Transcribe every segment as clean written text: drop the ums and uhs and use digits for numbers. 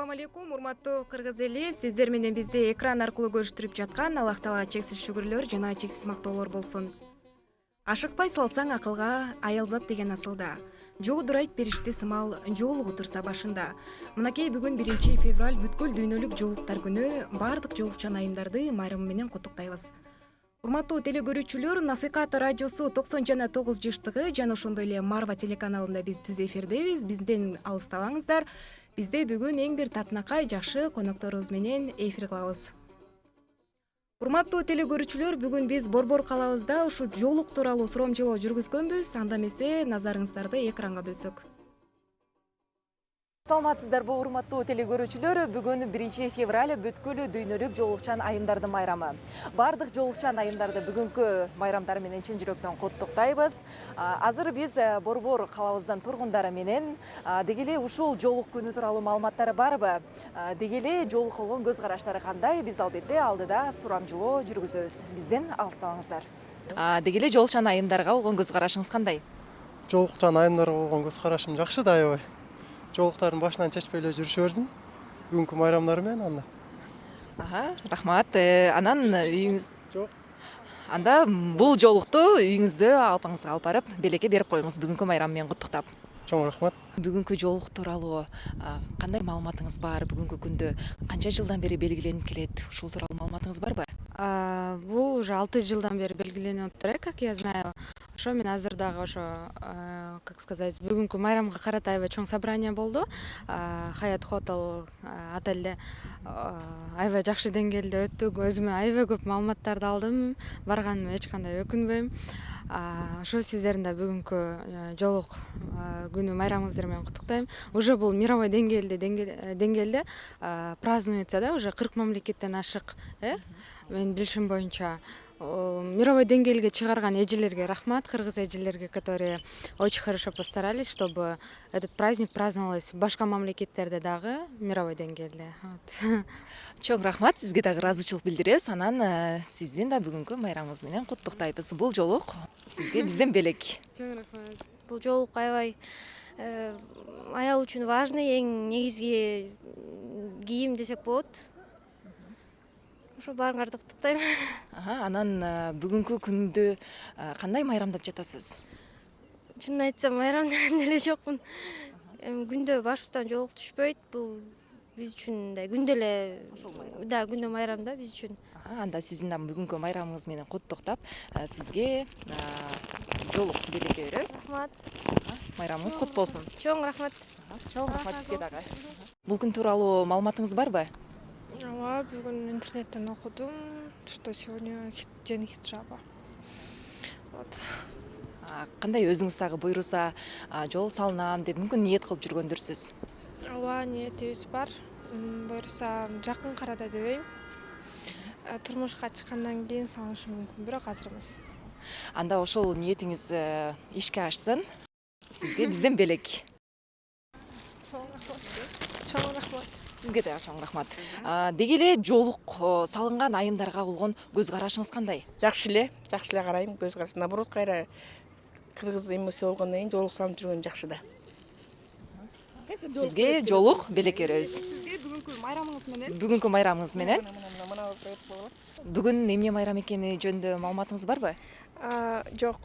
Assalamu алейкум, урматтуу кыргыз эли. Сиздер менен бизди экран аркылуу көрүштүрүп жаткан Аллах Таалага чексиз шүгүрлөр жана чексиз мактоолор болсун. Ашыкпай салсаң акылга аялзат деген асылда. Жоодурайт беришти сымал, жоолугу турса башында. Мынакей бүгүн 1 февраль бүткүл дүйнөлүк жоолуктар күнү. Баардык жоолукчан айымдарды майрамы менен куттуктайбыз. Урматтуу теле көрүүчүлөр, Насыйкат радиосу 99 жыштыгы жана ошондой эле Марва телеканалында биз түз эфирдебиз. Бизден алыстабаңыздар. Бизде бүгүн эң бир татынакай жакшы конокторубуз менен эфир кылабыз. Урматтуу теле көрүүчүлөр, бүгүн биз Борбор калабызда ушу жоолук тууралуу суромжолоо жүргүзгөнбүз. Анда эмесе назарыңыздарды экранга бөлсөк. Саламатсыздарбы, урматтуу теле көрүүчүлөр, бүгүн 1 февраль бүткүл дүйнөлүк жоолукчан айымдардын майрамы. Бардык жоолукчан айымдарды бүгүнкү майрамдары менен чын жүрөктөн куттуктайбыз. Азыр биз Борбор калабыздын тургундары менен деги эле ушул жоолук күнү тууралуу маалыматтары барбы? Деги эле жоолук болгон көз караштары кандай? Биз албетте алдыда сурамжылоо жүргүзөбүз. Бизден алыстабаңыздар. Деги эле жоолукчан айымдарга болгон көз карашыңыз кандай? Жоолукчан айымдарга болгон көз карашым жакшы да аябай. Жоолуктардын башынан чечпей эле жүрүшө берсин. Бүгүнкү майрамдары менен анда. Рахмат. Анан үйүңүз жок. Анда бул жоолукту үйүңүзгө апаңызга алып барып, белекке берип коюңуз бүгүнкү майрам менен куттуктап. Чоң рахмат. Бүгүнкү жоолук тууралуу кандай маалыматыңыз бар? Бүгүнкү күндө канча жылдан бери белгиленип келет? Ушул тууралуу маалыматыңыз барбы? Бул уже 6 жылдан бери белгиленип отур, как я знаю. Ошо мен азыр дагы ошо, как сказать, бүгүнкү майрамга карата аябай чоң собрание болду. Хаят Хотел отелде аябай жакшы деңгээлде өттүк. Өзүмө аябай көп маалыматтарды алдым. Барганыма эч кандай өкүнбөйм. Ошо сиздердин да бүгүнкү жоолук күнү майрамыңыздар менен куттуктайм. Уже бул мировой деңгээлде празднуется, да, уже 40 мамлекеттен ашык, мен билишим боюнча. Мировой деңгээлге чыгарган эжелерге рахмат, кыргыз эжелерге, которые очень хорошо постарались, чтобы этот праздник праздновалось в башка мамлекеттерде дагы мировой деңгээлде. Чоң рахмат, сизге дагы ыраазычылык билдиребиз. Анан сиздин да бүгүнкү майрамыңыз менен куттуктайбыз. Бул жоолук сизге бизден белек. Чоң рахмат. Бул жоолук аябай аял үчүн важный, эң негизги кийим десек болот. Ошо баарыңарды куттуктайм. Анан бүгүнкү күндү кандай майрамдап жатасыз? Чынын айтсам, майрамдан эле жокмун. Күндө башыбыздан жоолук түшпөйт. Бул биз үчүн мындай күндө эле, да, күндө майрам да биз үчүн. Анда сиздин да бүгүнкү майрамыңыз менен куттуктап, сизге жоолук белекке беребиз. Рахмат. Майрамыңыз кут болсун. Чоң рахмат. Чоң рахмат сизге дагы. Бул күн тууралуу маалыматыңыз барбы? Ооба, бүгүн интернеттен окудум, что сегодня день хиджаба. Вот. Кандай өзүңүз дагы буйруса жол салынам деп мүмкүн ниет кылып жүргөндүрсүз? Ооба, ниетибиз бар. Буйруса жакын карада дебейм. Турмушка чыккандан кийин салышым мүмкүн, бирок азыр эмес. Анда ошол ниетиңиз ишке ашсын. Сизге бизден белек. Чоң рахмат. Сизге да чоң рахмат. Деги эле жоолук салынган айымдарга болгон көз карашыңыз кандай? Жакшы эле карайм, көз караш. Наоборот, кайра кыргыз эмеси болгондон кийин жоолук салынып жүргөн жакшы да. Сизге жоолук белек беребиз. Сизге Бүгүнкү майрамыңыз менен. Бүгүн эмне майрам экени жөнүндө маалыматыңыз барбы? Жок.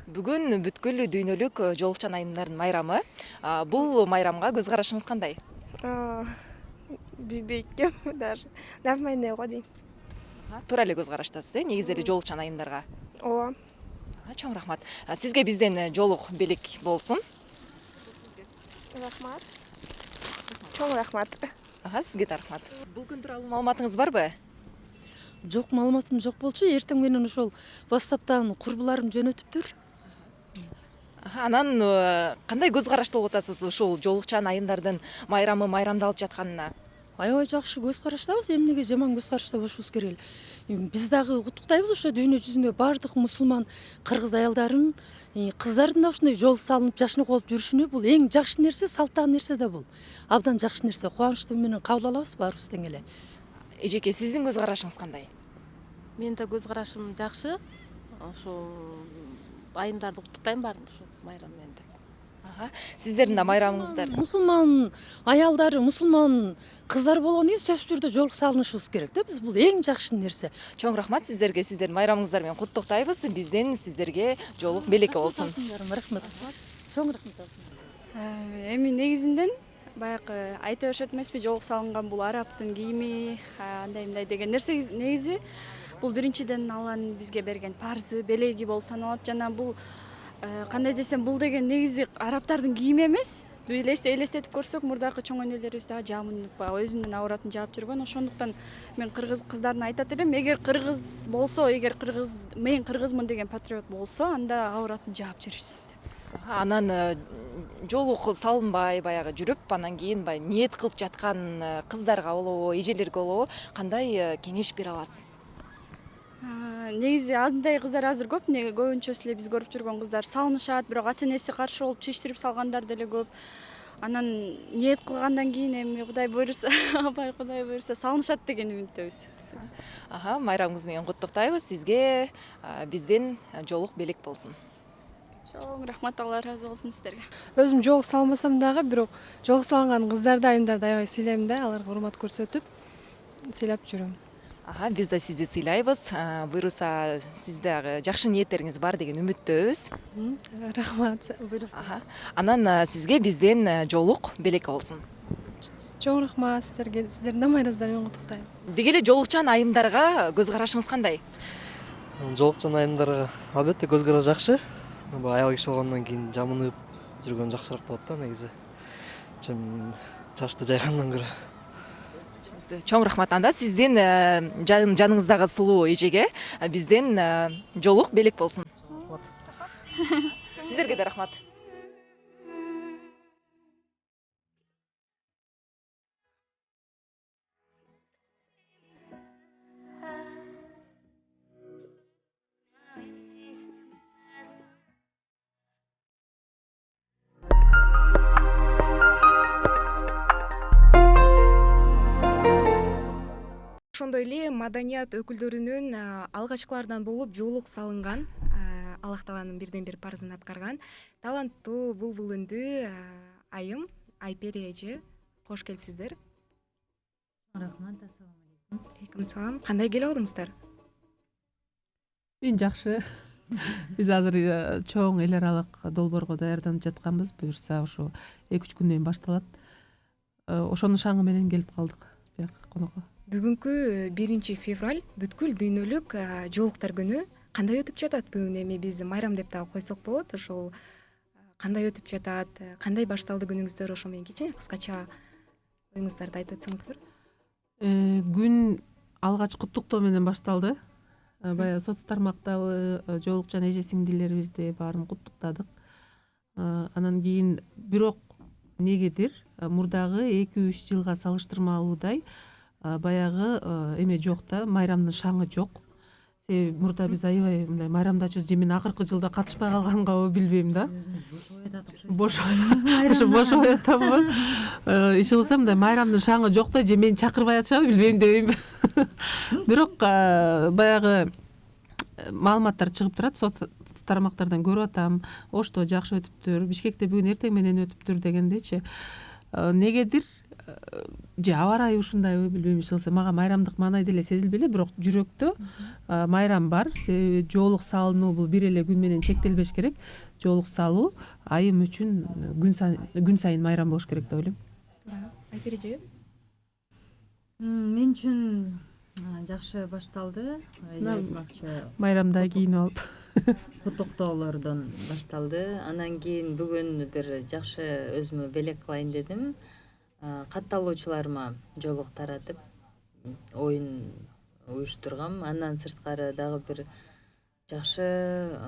Бүгүн бүткүл дүйнөлүк жоолукчан айымдардын майрамы. Бул майрамга көз карашыңыз кандай? Билбейт даже. Нормальный го дейм. Туура эле көз караштасыз, негизи эле жоолукчан айымдарга. Ооба. Чоң рахмат. Сизге бизден жоолук белек болсун. Рахмат. Чоң рахмат. Сизге да рахмат. Бул күн тууралуу маалыматыңыз барбы? Жок, маалыматым жок болчу. Эртең менен ошол WhatsApp'тан курбуларым жөнөтүптүр. Анан кандай көз карашта болуп атасыз ушул жоолукчан айымдардын майрамы майрамдалып жатканына? Аябай жакшы көз караштабыз, эмнеге жаман көз карашта болушубуз керек эле. Биз дагы куттуктайбыз ошо дүйнө жүзүндө бардык мусулман кыргыз аялдарын, кыздардын да ушундай жол салынып жашынок болуп жүрүшүнө бул эң жакшы нерсе, салттагы нерсе да бул. Абдан жакшы нерсе, кубанычтуу менен кабыл алабыз баарыбыз тең эле. Эжеке, сиздин көз карашыңыз кандай? Менин да көз карашым жакшы. Ошол айымдарды куттуктайм баарын ушул майрам менен. Сиздердин да майрамыңыздар. Мусулман аялдары, мусулман кыздар болгондон кийин сөзсүз түрдө жоолук салынышыбыз керек да. Биз бул эң жакшы нерсе. Чоң рахмат сиздерге, сиздердин майрамыңыздар менен куттуктайбыз. Бизден сиздерге жоолук белеке болсун. Рахмат. Чоң рахмат. Эми негизинен баягы айта беришет эмеспи, жоолук салынган бул арабтын кийими, андай мындай деген нерсе негизи бул биринчиден Алланын бизге берген парзы, белеги болуп саналат. Жана бул кандай десем, бул деген негизи арабтардын кийими эмес. Элестетип көрсөк, мурдагы чоң энелерибиз дагы жамынып баягы өзүнүн ауратын жаап жүргөн. Ошондуктан мен кыргыз кыздарына айтат элем, эгер кыргыз болсо, мен кыргызмын деген патриот болсо, анда ауратын жаап жүрүшсүн. Анан жоолук салынбай баягы жүрүп, анан кийин баягы ниет кылып жаткан кыздарга болобу, эжелерге болобу кандай кеңеш бере аласыз? Негизи андай кыздар азыр көп, көбүнчөсү эле биз көрүп жүргөн кыздар салынышат, бирок ата энеси каршы болуп чечтирип салгандар деле көп. Анан ниет кылгандан кийин эми Кудай буйруса, Кудай буйруса салынышат деген үмүттөбүз. Майрамыңыз менен куттуктайбыз. Сизге бизден жоолук белек болсун. Чоң рахмат, Алла ыраазы болсун сиздерге. Өзүм жоолук салмасам дагы, бирок жоолук салынган кыздарды, айымдарды аябай сыйлайм да, аларга урмат көрсөтүп сыйлап жүрөм. Биз да сизди сыйлайбыз. Буйруса сиз дагы жакшы ниеттериңиз бар деген үмүттөбүз. Рахмат, буйруса. Анан сизге бизден жоолук белек болсун. Чоң рахмат сиздерге, сиздердин майрамыңыздар менен куттуктайбыз. Деги эле жоолукчан айымдарга көз карашыңыз кандай? Жоолукчан айымдарга албетте көз караш жакшы. Аял киши болгондон кийин жамынып жүргөн жакшыраак болот да негизи. Чачты жайгандан көрө. Чоң рахмат. Анда сиздин жаныңыздагы сулуу эжеге бизден жоолук белек болсун. Сиздерге да рахмат. Ошондой эле маданият өкүлдөрүнүн алгачкылардан болуп жоолук салынган, Аллах Тааланын бирден бир парзын аткарган таланттуу булбул үндүү айым Айпери эже, кош келипсиздер. Рахмат, ассаламу алейкум. Алейкум салам. Кандай келип алдыңыздар? Мен жакшы. Биз азыр чоң эл аралык долбоорго даярданып жатканбыз. Буюрса ошо 2-3 күндөн башталат. Ошонун шаңы менен келип калдык бияка конокко. Бүгүнкү 1 февраль бүткүл дүйнөлүк жоолуктар күнү. Кандай өтүп жатат бүгүн? Эми биз майрам деп дагы койсок болот. Ошол кандай өтүп жатат? Кандай башталды күнүңүздөр? Ошо менен кичине кыскача оюңуздарды айтып өтсөңүздөр. Күн алгач куттуктоо менен башталды. Баягы соц тармактагы жоолукчан эже сиңдилерибизди баарын куттуктадык. Анан кийин бирок негедир мурдагы 2-3 жылга салыштырмалуудай баягы эме жок да, майрамдын шаңы жок. Себеби мурда биз аябай мындай майрамдачыбыз, же мен акыркы жылда катышпай калгангабы билбейм да. Бошоп атамбы. Ишылсам мындай майрамдын шаңы жок да, же мени чакырбай атышабы билбейм дейм. Бирок баягы маалыматтар чыгып турат, соц тармактардан көрүп атам. Ошто жакшы өтүптүр, Бишкекте бүгүн эртең менен өтүптүр дегендейчи. Негедир же аба ырайы ушундайбы билбейм, ишылса мага майрамдык маанай деле сезилбей эле, бирок жүрөктө майрам бар. Себеби жоолук салынуу бул бир эле күн менен чектелбеш керек. Жоолук салуу айым үчүн күн сайын майрам болуш керек деп ойлойм. Айпери эже? Мен үчүн жакшы башталды. Майрамда кийинип алып Куттуктоолордон башталды. Анан кийин бүгүн бир жакшы өзүмө белек кылайын дедим. Катталуучуларыма жоолук таратып оюн уюштургам. Андан сырткары дагы бир жакшы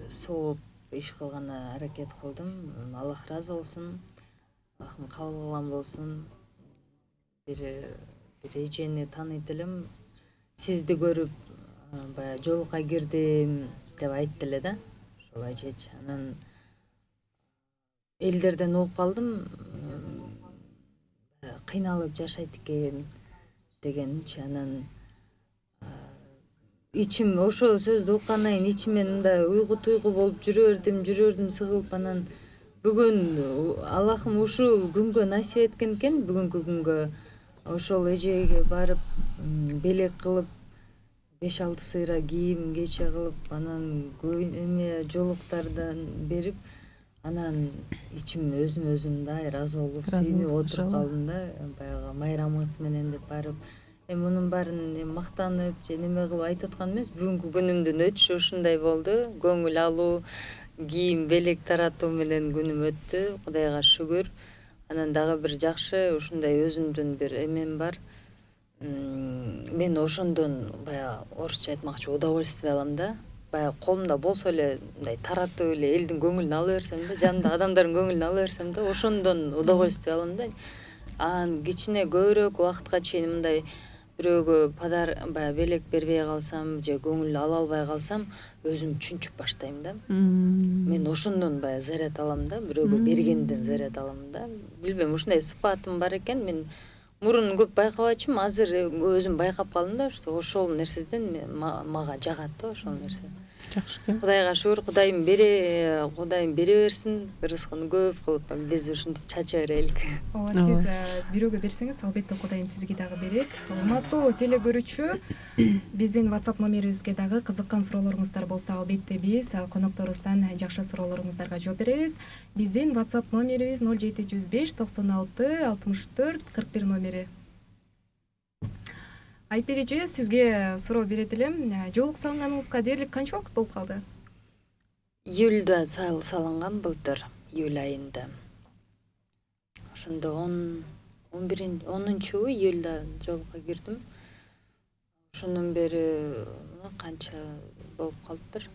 сооп иш кылгана аракет кылдым. Аллах ыраазы болсун. Аллахым кабыл кылган болсун. Бир эжени тааныйт элем. Сизди көрүп баягы жоолукка кирдим деп айтты эле да. Ошол эжеч. Анан элдерден угуп калдым. Кыйналып жашайт экен дегенчи. Анан ичим ошо сөздү уккандан кийин ичимен мындай уйгу туйгу болуп жүрө бердим сыгылып анан бүгүн Аллахым ушул күнгө насип эткен экен, бүгүнкү күнгө ошол эжеге барып белек кылып 5-6 сыйра кийим кече кылып анан эме жолуктардан берип анан ичим өзүм мындай ыраазы болуп сүйүнүп отуруп калдым да, баягы майрамыңыз менен деп барып. Мунун баарын мактанып же неме кылып айтып аткан эмес, бүгүнкү күнүмдүн өтүшү ушундай болду. Көңүл алуу, кийим, белек таратуу менен күнүм өттү. Кудайга шүгүр. Анан дагы бир жакшы ушундай өзүмдүн бир эмем бар. Мен ошондон баягы орусча айтмакчы удовольствие алам да. Баягы колумда болсо эле мындай таратып эле элдин көңүлүн ала берсем да, жанымда адамдардын көңүлүн ала берсем да, ошондон удовольствие алам да. Анан кичине көбүрөөк убакытка чейин мындай бирөөгө баягы белек бербей калсам же көңүл ала албай калсам, өзүм чүнчүп баштайм да. Мен ошондон баягы заряд алам да, бирөөгө бергенден заряд алам да. Билбейм, ушундай сыпатым бар экен. Мен мурун көп байкабачумун, азыр өзүм байкап калдым да, что ошол нерседен мага жагат да ошол нерсе. Жакшы экен. Кудайга шүгүр, Кудайым бере берсин, рызкын көп кылып биз ушинтип чача берелик. Ооба, сиз бирөөгө берсеңиз, албетте Кудайым сизге дагы берет. Урматтуу теле көрүүчү, биздин WhatsApp номерибизге дагы кызыккан суроолоруңуздар болсо, албетте биз конокторубуздан жакшы суроолоруңуздарга жооп беребиз. Биздин WhatsApp номерибиз 0705 96 64 41 номери. Айпери эже, сизге суроо берет элем. Жоолук салынганыңызга дээрлик канча убакыт болуп калды? Июлда салынган былтыр, июль айында. Ошондо 10-чы июлда жоолукка кирдим. Ошондон бери канча болуп калыптыр.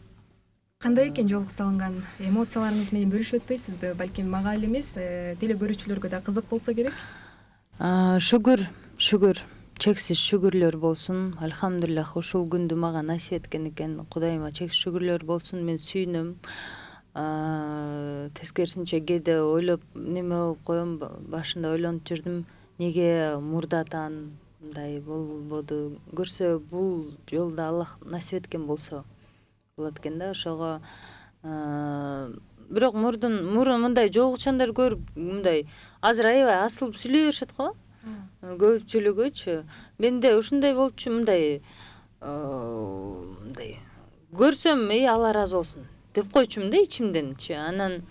Кандай экен жоолук салынган? Эмоцияларыңыз менен бөлүшүп өтпөйсүзбү? Балким мага эле эмес, теле көрүүчүлөргө да кызык болсо керек. Шүгүр. Чексиз шүгүрлөр болсун. Альхамдулиллах, ушул күндү мага насип эткен экен. Кудайыма чексиз шүгүрлөр болсун. Мен сүйүнөм. Тескерисинче кээде ойлоп неме болуп коем, башында ойлонуп жүрдүм. Неге мурдатан мындай болбоду? Көрсө бул жолдо Аллах насип эткен болсо болот экен да. Ошого бирок мурун мындай жолугучандар көрүп, мындай азыр аябай асылып сүйлөй беришет го. Көпчүлүгүчү. Менде ушундай болчу, мындай көрсөм, Алла ыраазы болсун деп койчумун да ичимденчи. Анан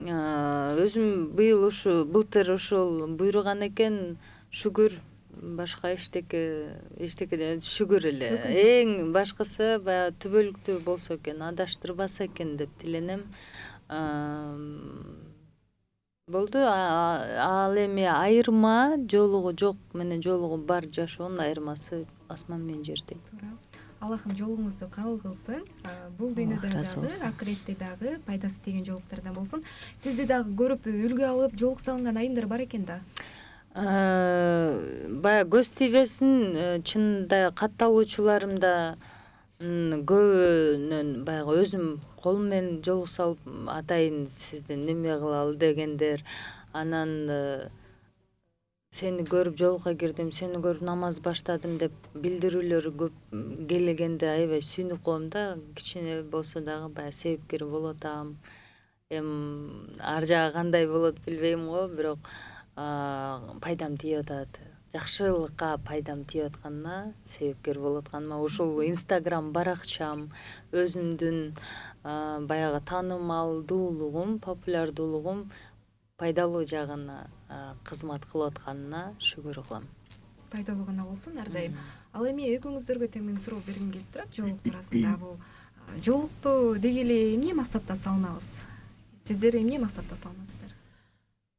өзүм былтыр ушул буйруган экен, шүгүр, башка эчтекеден шүгүр эле. Эң башкысы баягы түбөлүктүү болсо экен, адаштырбаса экен деп тиленем. Болду. Ал эми айырма жоолугу жок менен жоолугу бар жашоонун айырмасы асман менен жердей. Аллахым жолуңузду кабыл кылсын. Бул дүйнөдө дагы, акыретте дагы пайдасы тиген жоолуктардан болсун. Сизди дагы көрүп үлгү алып жоолук салынган айымдар бар экен да. Баягы көз тийбесин, чынында катталуучуларым да көбүнөн баягы өзүм колум менен жоолук салып атайын сизден неме кылалы дегендер. Анан сени көрүп жоолукка кирдим, сени көрүп намаз баштадым деп билдирүүлөр көп келгенде аябай сүйүнүп коем да. Кичине болсо дагы баягы себепкер болуп атам. Ар жагы кандай болот билбейм го, бирок пайдам тиеп атат. Жакшылыкка пайдам тиеп атканына, себепкер болуп атканыма, ушул Instagram баракчам өзүмдүн баягы таанымалдуулугум, популярдуулугум пайдалуу жагына кызмат кылып атканына шүгүр кылам. Пайдалуу гана болсун ар дайым. Ал эми экөөңүздөргө тең мен суроо бергим келип турат. Жоолук туурасында бул жоолукту деги эле эмне максатта салынабыз? Сиздер эмне максатта салынасыздар?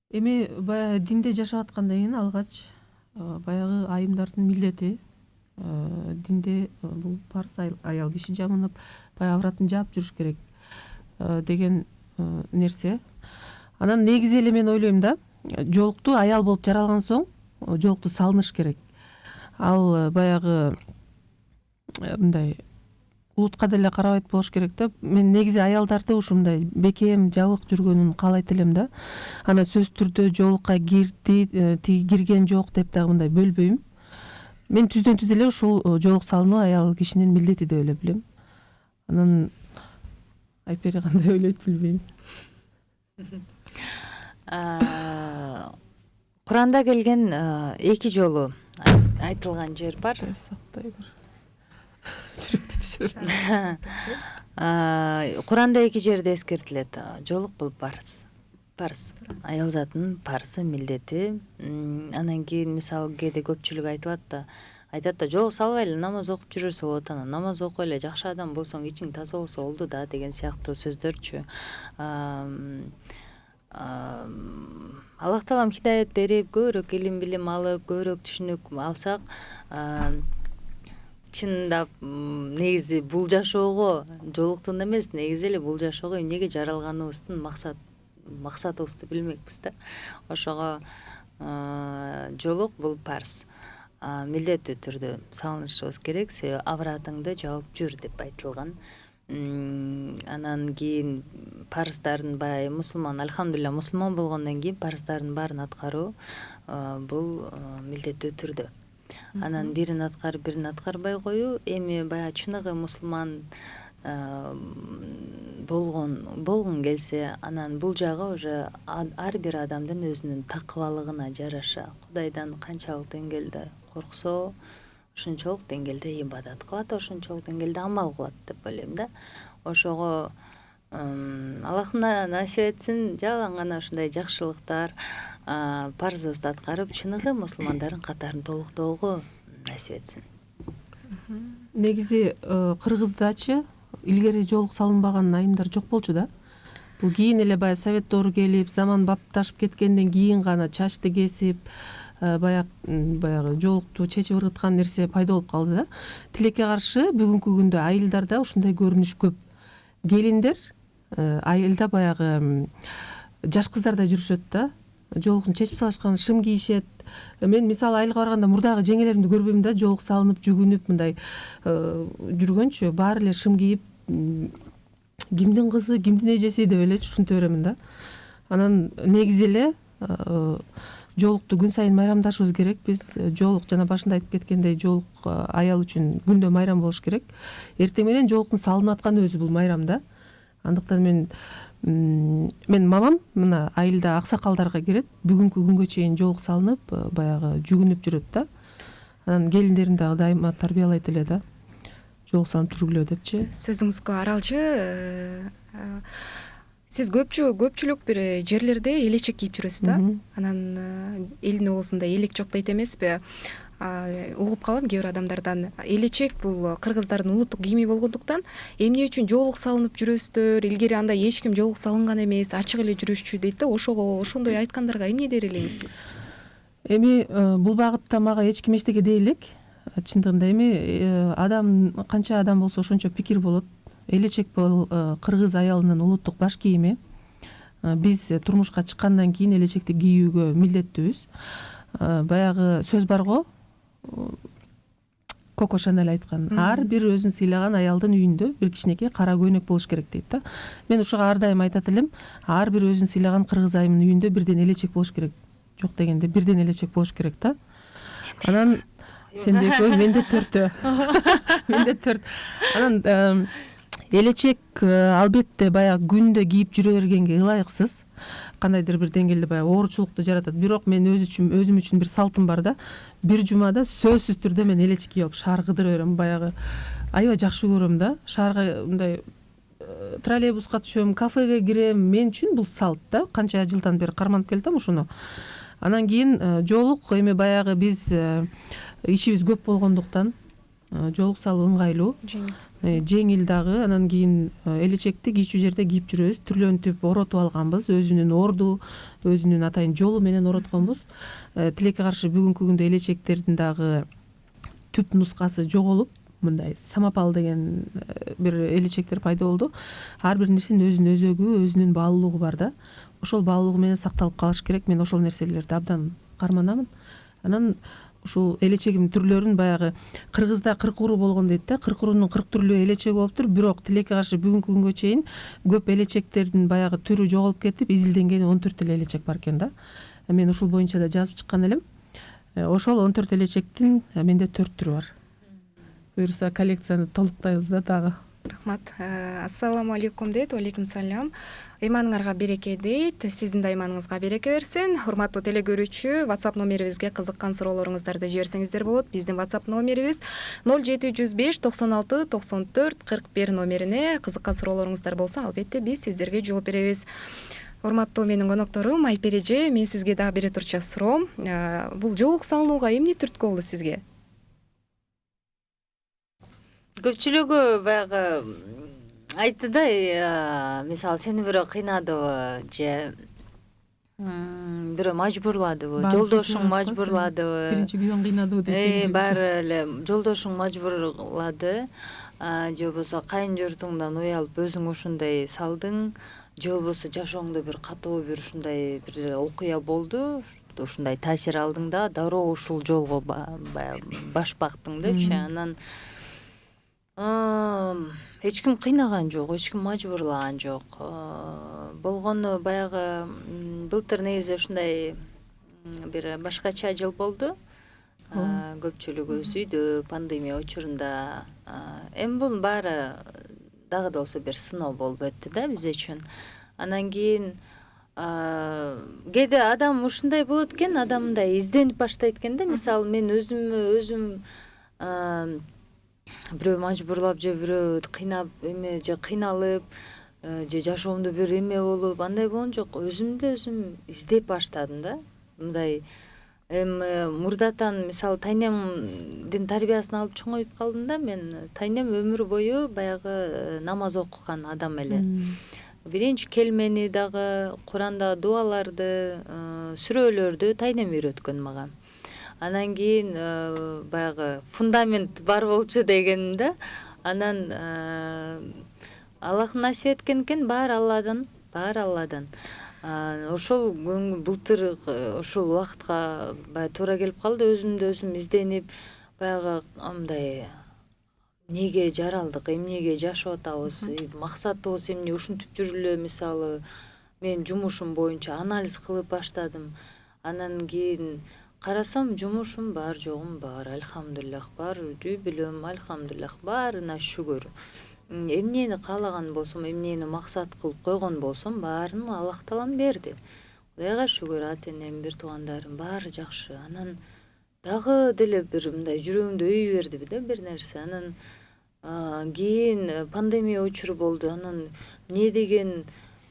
Эми баягы динде жашап аткандан кийин алгач баягы айымдардын милдети динде бул парз, аял киши жамынып баягы авратын жаап жүрүш керек деген нерсе. Анан негизи эле мен ойлойм да, жоолукту аял болуп жаралган соң жоолукту салыныш керек. Ал баягы мындай улутка деле карабайт болуш керек да. Мен негизи аялдарды ушундай бекем, жабык жүргөнүн каалайт элем да. Анан сөзсүз түрдө жоолукка кирди, тиги кирген жок деп дагы мындай бөлбөйм. мен түздөн түз эле ушул жоолук салынуу аял кишинин милдети деп эле билем. Анан Айпери кандай ойлойт билбейм. Куранда келген эки жолу айтылган жер бар. Сактай бир. Жүрөктү түшүрөт. Куранда эки жерде эскертилет. Жоолук бул парыз. Парыз. Аял затынын парызы, милдети. Анан кийин мисалы кээде көпчүлүк айтат да жоолук салбай эле намаз окуп жүрөрсө болот, анан намаз окуй эле жакшы адам болсоң, ичиң таза болсо болду да деген сыяктуу сөздөрчү. Аллах таалам хидаят берип, көбүрөөк илим билим алып, көбүрөөк түшүнүк алсак, чындап негизи бул жашоого жоолуктун эмес, негизи эле бул жашоого эмнеге жаралганыбыздын максатыбызды билмекпиз да. Ошого жоолук бул парыз. Милдеттүү түрдө салынышыбыз керек, себеби абратыңды жаап жүр деп айтылган. Анан кийин парыздардын баягы мусулман, альхамдулилля мусулман болгондон кийин парыздардын баарын аткаруу бул милдеттүү түрдө. Анан бирин аткарып, бирин аткарбай коюу, эми баягы чыныгы мусулман болгон келсе, анан бул жагы уже ар бир адамдын өзүнүн такыбалыгына жараша, Кудайдан канчалык деңгээлде корксо, ошончолук деңгээлде ибадат кылат, ошончолук деңгээлде амал кылат деп ойлойм да. Ошого Аллах насип этсин, жалаң гана ушундай жакшылыктар, парызыбызды аткарып, чыныгы мусулмандардын катарын толуктоого насип этсин. Негизи Кыргыздачы илгери жоолук салынбаган айымдар жок болчу да. Бул кийин эле баягы совет доору келип, заман бапташып кеткенден кийин гана чачты кесип, баягы жоолукту чечип ыргыткан нерсе пайда болуп калды да. Тилекке каршы бүгүнкү күндө айылдарда ушундай көрүнүш көп. Келиндер айылда баягы жаш кыздарда жүрүшөт да. Жоолуктун чечип салышкан шым кийишет. Мен мисалы айылга барганда мурдагы жеңелеримди көрбөйм да, жоолук салынып, жүгүнүп мындай жүргөнчү, баары эле шым кийип, кимдин кызы, кимдин эжеси деп эле түшүнтө беремин да. Анан негизи эле жоолукту күн сайын майрамдашыбыз керек. Биз жоолук жана башында айтып кеткендей, жоолук аял үчүн күндө майрам болуш керек. Эртең менен жоолуктун салынып атканы өзү бул майрам да. Андыктан мен мамам мына айылда аксакалдарга кирет, бүгүнкү күнгө чейин жоолук салынып, баягы жүгүнүп жүрөт да. Анан келиндерин дагы дайыма тарбиялайт эле да. Жоолук салынып жүргүлө депчи. Сөзүңүзгө аралчы, сиз көпчүлүк бир жерлерде элечек кийип жүрөсүз да. Анан элдин оозунда элек жок дейт эмеспи? Угуп калам кээ бир адамдардан, элечек бул кыргыздардын улуттук кийими болгондуктан эмне үчүн жоолук салынып жүрөсүздөр, илгери андай эч ким жоолук салынган эмес, ачык эле жүрүшчү дейт да. Ошондой айткандарга эмне дер элеңиз сиз? Эми бул багытта мага эч ким эчтеке дей элек. Чындыгында эми адам канча адам болсо ошончо пикир болот. Элечек бул кыргыз аялынын улуттук баш кийими. Биз турмушка чыккандан кийин элечекти кийүүгө милдеттүүбүз. Баягы сөз барго, Коко Шанель айткан, ар бир өзүн сыйлаган аялдын үйүндө бир кичинекей кара көйнөк болуш керек дейт да. Мен ушуга ар дайым айтат элем, ар бир өзүн сыйлаган кыргыз айымынын үйүндө бирден элечек болуш керек. Жок дегенде бирден элечек болуш керек да. Анан сенде экөө, менде 4. Менде 4. Анан элечек албетте баягы күндө кийип жүрө бергенге ылайыксыз. Кандайдыр бир деңгээлде баягы оорчулукту жаратат. Бирок мен өзүм үчүн бир салтым бар да. Бир жумада сөзсүз түрдө мен элечек кийип шаар кыдыра берем. Баягы аябай жакшы көрөм да. Шаарга мындай троллейбуска түшөм, кафеге кирем. Мен үчүн бул салт да. Канча жылдан бери карманып келатам ушуну. Анан кийин жоолук эми баягы биз ишибиз көп болгондуктан жоолук салуу ыңгайлуу. Жеңил дагы. Анан кийин элечекти кийчү жерде кийип жүрөбүз. Түрлөнтүп оротуп алганбыз. Өзүнүн орду, өзүнүн атайын жолу менен оротконбуз. Тилекке каршы бүгүнкү күндө элечектердин дагы түп нускасы жоголуп, мындай самопал деген бир элечектер пайда болду. Ар бир нерсенин өзүнүн өзөгү, өзүнүн баалуулугу бар да. Ошол баалуулугу менен сакталып калыш керек. Мен ошол нерселерди абдан карманамын. Анан ушул элечегимдин түрлөрүн баягы кыргызда 40 уру болгон дейт да. 40 урунун 40 түрлүү элечеги болуптур. Бирок тилекке каршы бүгүнкү күнгө чейин көп элечектердин баягы түрү жоголуп кетип, изилденгени 14 эле элечек бар экен да. Мен ушул боюнча да жазып чыккан элем. ошол 14 элечектин менде 4 түрү бар. Буюрса коллекцияны толуктайбыз да дагы. Рахмат. Ассаламу алейкум дейт. Алейкум салям. Ыйманыңарга береке дейт. Сиздин да ыйманыңызга береке берсин. Урматтуу теле көрүүчү, WhatsApp номерибизге кызыккан суроолоруңуздарды жиберсеңиздер болот. Биздин WhatsApp номерибиз 0705 96 94 41 номерине кызыккан суроолоруңуздар болсо, албетте биз сиздерге жооп беребиз. Урматтуу менин конокторум, Айпер эже, мен сизге дагы бере турчу суроом. Бул жоолук салынууга эмне түрткү болду сизге? Көпчүлүгү баягы айтты да, мисалы сени бирөө кыйнадыбы же бирөө мажбурладыбы, жолдошуң мажбурладыбы, Биринчи күйөөң кыйнадыбы деп. баары эле жолдошуң мажбурлады, же болбосо кайын журтуңдан уялып өзүң ушундай салдың, же болбосо жашооңдо бир катуу бир ушундай бир окуя болду, ушундай таасир алдың да дароо ушул жолго баш бактың депчи. Анан эч ким кыйнаган жок, эч ким мажбурлаган жок. Болгону баягы былтыр негизи ушундай бир башкача жыл болду. Көпчүлүгүбүз үйдө пандемия учурунда. Эми бунун баары дагы да болсо бир сыноо болуп өттү да биз үчүн. Анан кийин кээде адам ушундай болот экен, адам мындай изденип баштайт экен да. Мисалы мен өзүм бирөө мажбурлап же бирөө кыйнап эме же кыйналып же жашоомдо бир эме болуп андай болгон жок. Өзүмдү өзүм издеп баштадым да. Мындай эми мурдатан мисалы тайнемдин тарбиясын алып чоңоюп калдым да. Мен тайнем өмүр бою баягы намаз окуган адам эле. Биринчи келмени дагы, Куранда дуаларды, сүрөлөрдү тайнем үйрөткөн мага. Анан кийин баягы фундамент бар болчу деген да. Анан Аллах насип эткен экен, баары Алладан. Ошол былтыр ошол убакытка баягы туура келип калды. Өзүмдү өзүм изденип баягы мындай эмнеге жаралдык, эмнеге жашап атабыз, максатыбыз эмне, ушинтип жүрүп эле мисалы мен жумушум боюнча анализ кылып баштадым. Анан кийин карасам жумушум бар, жогум бар, альхамдулиллах бар, үй бүлөм альхамдулиллах баарына шүгүр. Эмнени каалаган болсом, эмнени максат кылып койгон болсом, баарын Аллах Таалам берди. Кудайга шүгүр, ата-энем, бир туугандарым баары жакшы. Анан дагы деле бир мындай жүрөгүмдө өй берди да бир нерсе. Анан кийин пандемия учуру болду. Анан не деген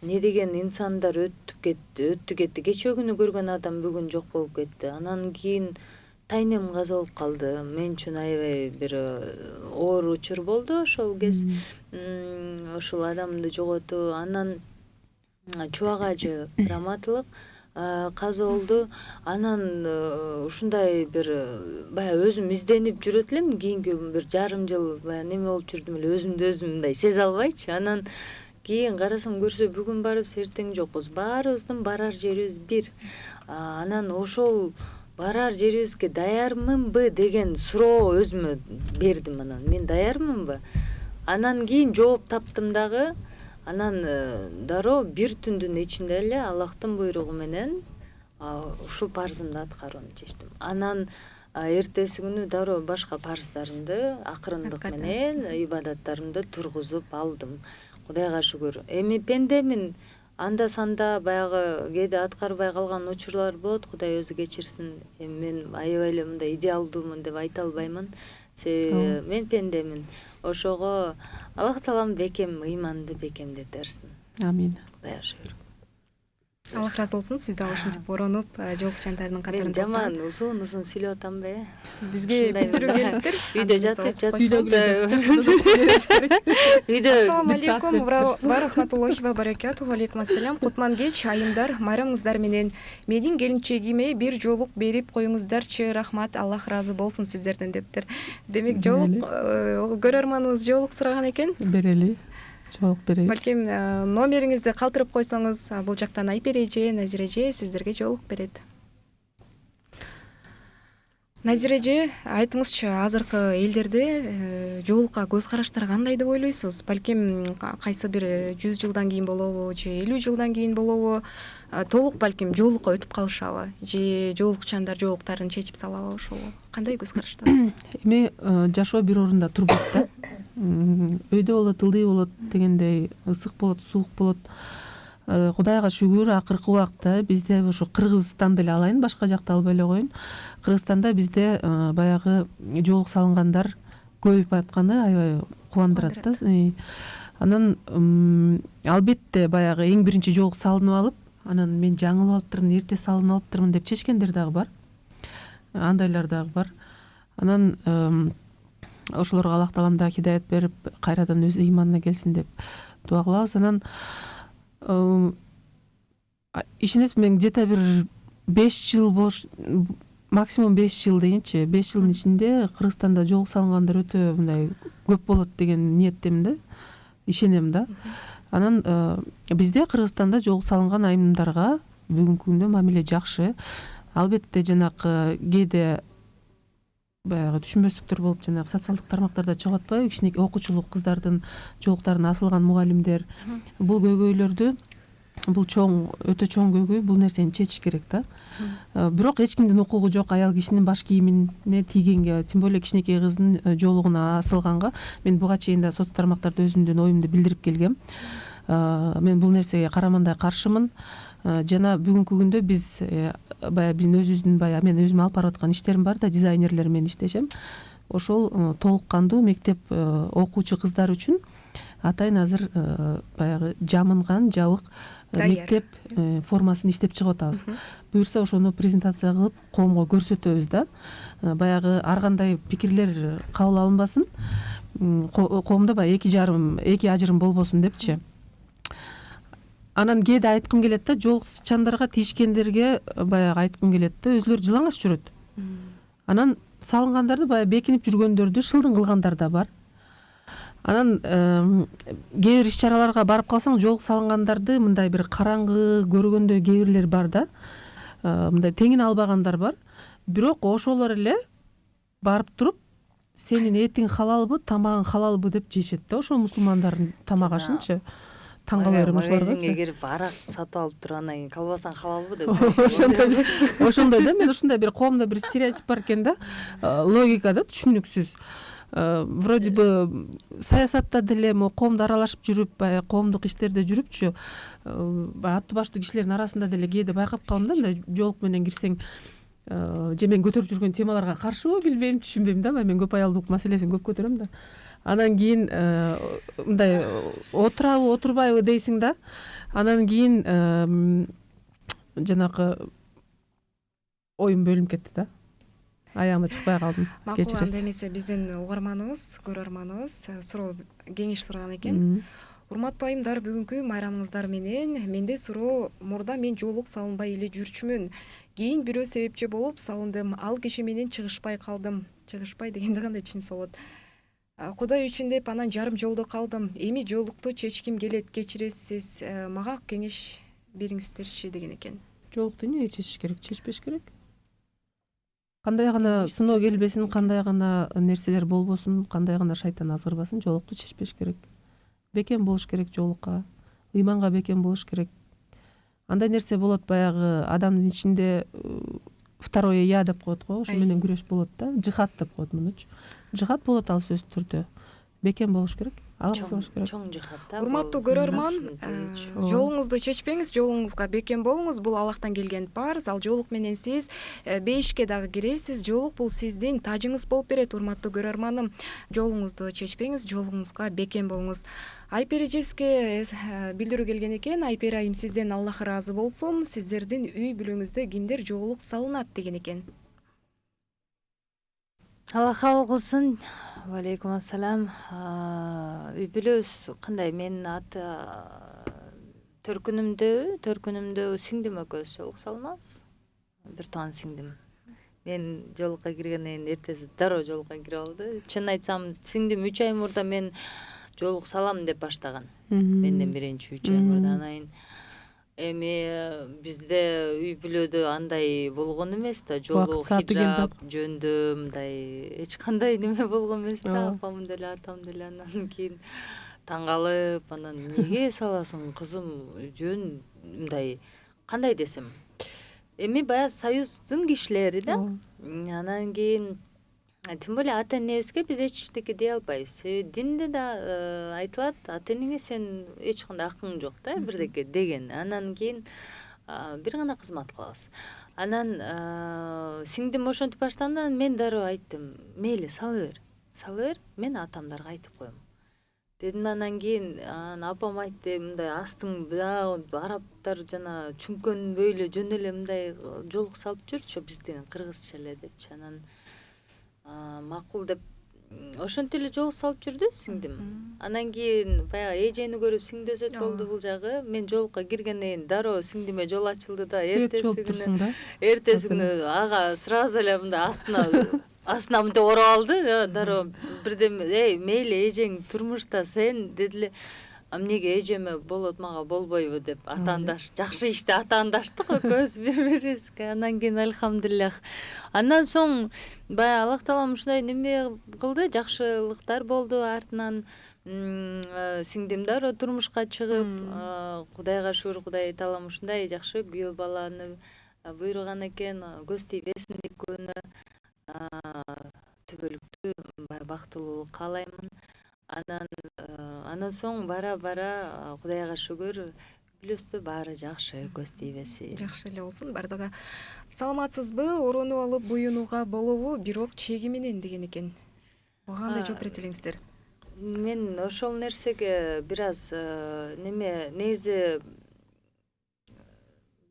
инсандар өттү кетти. Кечээ күнү көргөн адам бүгүн жок болуп кетти. Анан кийин тайнем каза болуп калды. Мен үчүн аябай бир оор учур болду ошол кез. Ошол адамды жоготуу. Анан Чубак ажы раматылык каза болду. Анан ушундай бир баягы өзүм изденип жүрөт элем. Кийинки бир жарым жыл баягы неме болуп жүрдүм эле, өзүмдү өзүм мындай сезе албайчы. Анан кийин карасам көрсө бүгүн барыбыз, эртең жокпуз. Баарыбыздын барар жерибиз бир. Анан ошол барар жерибизге даярмынбы деген суроо өзүмө бердим. Анан мен даярмынбы? Анан кийин жооп таптым дагы. Анан дароо бир түндүн ичинде эле Аллахтын буйругу менен ушул парзымды аткарууну чечтим. Анан эртеси күнү дароо башка парыздарымды акырындык менен ибадаттарымды тургузуп алдым. Кудайга шүгүр. Эми пендемин, анда санда баягы кээде аткарбай калган учурлар болот. Кудай өзү кечирсин. Эми мен аябай эле мындай идеалдуумун деп айта албаймын. Себеби мен пендемин. Ошого Аллах Таалам бекем ыйманды бекемдете берсин. Амин. Кудайга шүгүр. Аллах разы болсун, сиз дагы ушинтип оронуп, жоолук жандардын катарында. Мен жаман узун сүйлөп атамбы. Бизге бүтүрүү келиптир. Үйдө жатып Ассаламу алейкум ва рахматуллахи ва баракатуху. Алейкум ассалам. Кутман кеч, айымдар, майрамыңыздар менен менин келинчегиме бир жоолук берип коюңуздарчы. Рахмат, Аллах разы болсун сиздерден дептир. Демек жоолук көрөрманыбыз жоолук сураган экен. Берели. Жоолук беребиз. Балким номериңизди калтырып койсоңуз, бул жактан Айпер эже, Назира эже сиздерге жоолук берет. Назира эже, айтыңызчы, азыркы элдерде жоолукка көз караштар кандай деп ойлойсуз? Балким кайсы бир 100 жылдан кийин болобу, же 50 жылдан кийин болобу? Толук балким жоолукка өтүп калышабы? Же жоолукчандар жоолуктарын чечип салабы ошол? Кандай көз караштасыз? Эми жашоо бир орунда турбайт да. Өйдө болот, ылдый болот дегендей, ысык болот, суук болот. Кудайга шүгүр, акыркы убакта бизде ошо Кыргызстанды деле алайын, башка жакты албай эле коеюн. Кыргызстанда бизде баягы жоолук салынгандар көбөйүп атканы аябай кубандырат да. Анан албетте баягы эң биринчи жоолук салынып алып, анан мен жаңылып алыптырмын, эрте салынып алыптырмын деп чечкендер дагы бар. Андайлар дагы бар. Анан ошолорго Аллах таалам да хидаят берип, кайрадан өз ыйманына келсин деп дуа кылабыз. Анан ишенесизби, мен где-то бир 5 жыл максимум 5 жыл дегенчи, 5 жылдын ичинде Кыргызстанда жоолук салынгандар өтө мындай көп болот деген ниеттемин да, ишенем да. Анан бизде Кыргызстанда жоолук салынган айымдарга бүгүнкү күндө мамиле жакшы. Албетте жанакы кээде баягы түшүнбөстүктөр болуп, жанагы социалдык тармактарда чыгып атпайбы, кичинекей окуучулук кыздардын жоолуктарын асылган мугалимдер. Бул көйгөйлөрдү, бул өтө чоң көйгөй, бул нерсени чечиш керек да. Бирок эч кимдин укугу жок аябал кишинин баш кийимине тийгенге, тем более кичинекей кыздын жоолугуна асылганга. Мен буга чейин да социалдык тармактарда өзүмдүн оюмду билдирип келгем. Мен бул нерсеге карамандай каршымын. Жана бүгүнкү күндө биз баягы биздин өзүбүздүн мен өзүм алып барып аткан иштерим бар да, дизайнерлер менен иштешем. Ошол толук кандуу мектеп окуучу кыздар үчүн атайын азыр баягы жамынган жабык мектеп формасын иштеп чыгып атабыз. Буюрса ошону презентация кылып коомго көрсөтөбүз да. Баягы ар кандай пикирлер кабыл алынбасын, коомдо баягы эки ажырым болбосун депчи. Анан кээде айткым келет да, жоолукчандарга тийишкендерге баягы айткым келет да, өзүлөрү жылаңач жүрөт. Анан салынгандарды баягы бекинип жүргөндөрдү шылдың кылгандар да бар. Анан кээ бир иш-чараларга барып калсаң, жоолук салынгандарды мындай бир караңгы көргөндөй кээ бирлер бар да. Мындай теңин албагандар бар. Бирок ошолор эле барып туруп, сенин этиң халалбы, тамагың халалбы деп жешет да, ошол мусулмандардын тамак ашынчы. Таң кала берем ошолорго. Магазинге кирип арак сатып алып туруп, анан кийин колбасаң халалбы деп. Ошондой да, мен ушундай бир коомдо бир стереотип бар экен да. Логика да түшүнүксүз. Вроде бы саясатта деле коомдо аралашып жүрүп, баягы коомдук иштерде жүрүпчү, аттуу баштуу кишилердин арасында деле кээде байкап калам да, мындай жоолук менен кирсең, же мен көтөрүп жүргөн темаларга каршыбы билбейм, түшүнбөйм да, мен көп аялдык маселесин көп көтөрөм да. Анан кийин мындай отурабы, отурбайбы дейсиң да. Анан кийин жанакы оюм бөлүнүп кетти да. Аягыма чыкпай калдым. Макул, анда эмесе биздин угарманыбыз, көрөрманыбыз суроо кеңеш сураган экен. Урматтуу айымдар, бүгүнкү майрамыңыздар менен менде суроо: мурда мен жоолук салынбай эле жүрчүмүн. Кийин бирөө себепчи болуп салындым. Ал киши менен чыгышпай калдым. Чыгышпай дегенди кандай түшүнсө болот? Кудай үчүн деп анан жарым жолдо калдым. Эми жоолукту чечким келет, кечиресиз. Мага кеңеш бериңиздерчи деген экен. Жоолукту эмнеге чечиш керек? Чечпеш керек. Кандай гана сыноо келбесин, кандай гана нерселер болбосун, кандай гана шайтан азгырбасын, жоолукту чечпеш керек. Бекем болуш керек жоолукка, ыйманга бекем болуш керек. Андай нерсе болот, баягы адамдын ичинде второе я деп коет го, ошо менен күрөш болот да, жихад деп коет мунучу. Жихад болот ал сөзсүз түрдө. Бекем болуш керек. Чоң жихад да. Урматтуу көрөрман, жолуңузду чечпеңиз, жолуңузга бекем болуңуз. Бул Аллахтан келген парз. Ал жоолук менен сиз бейишке дагы киресиз. Жоолук бул сиздин тажыңыз болуп берет. Урматтуу көрөрманым, жолуңузду чечпеңиз, жолуңузга бекем болуңуз. Айпери эжеске билдирүү келген экен. Айпери айым, сизден Аллах ыраазы болсун. Сиздердин үй бүлөңүздө кимдер жоолук салынат деген экен. Аллах кабыл кылсын. Валейкум ассалам. Үй бүлөбүз кандай? Мен аты төркүнүмдө сиңдим экөөбүз жоолук салынабыз. Бир тууган сиңдим. Мен жоолукка киргенден кийин эртеси дароо жоолукка кирип алды. Чын айтсам, сиңдим 3 ай мурда мен жоолук салам деп баштаган. Менден биринчи 3 ай мурда. Анан Эми бизде үй бүлөдө андай болгон эмес да, жолу Убакыт сааты хижап келбеп. жөндө мындай эч кандай неме болгон эмес да, Ооба. апам деле атам деле. Анан кийин таң калып, анан эмнеге саласың кызым, жөн мындай кандай десем, эми баягы союздун кишилери да. Анан кийин тем более ата энебизге биз эчтеке дей албайбыз. Себеби динде да айтылат, ата энеңе сен эч кандай акың жок да, бирдеке деген. Анан кийин бир гана кызмат кылабыз. Анан сиңдим ошентип баштаганда мен дароо айттым, мейли сала бер, мен атамдарга айтып коем дедим. Анан кийин апам айтты, мындай астың арабтар жана чүңкөнбөй эле жөн эле мындай жолук салып жүрчү биздин кыргызча эле депчи. Анан макул деп ошентип эле жол салып жүрдү сиңдим. Анан кийин баягы эжени көрүп сиңдөзөт болду бул жагы. Мен жолукка киргенден кийин дароо сиңдиме жол ачылды да, эртеси күнү ага сразу эле мындай астына мынтип ороп алды. Дароо бирдеме, мейли эжең турмушта сен дедиле. Эмнеге эжеме болот мага болбойбу деп атаандаш, жакшы иште атаандаштык экөөбүз бири-бирибизге. Анан кийин альхамдулиллах. Андан соң баягы Аллах таалам ушундай неме кылды, жакшылыктар болду артынан. Сиңдим дароо турмушка чыгып, Кудайга шүгүр, Кудай таалам ушундай жакшы күйөө баланы буйруган экен. Көз тийбесин экөөнө. Түбөлүктүү бактылуу каалаймын. Андан соң бара Кудайга шүгүр, плюсту баары жакшы, көз тийбеси. Жакшы эле болсун бардыгы. Саламатсызбы? Ороону алып буюнууга болобу, бирок чеги менен деген экен. Буга кандай жооп берет элеңиздер? Мен ошол нерсеге бир аз негизи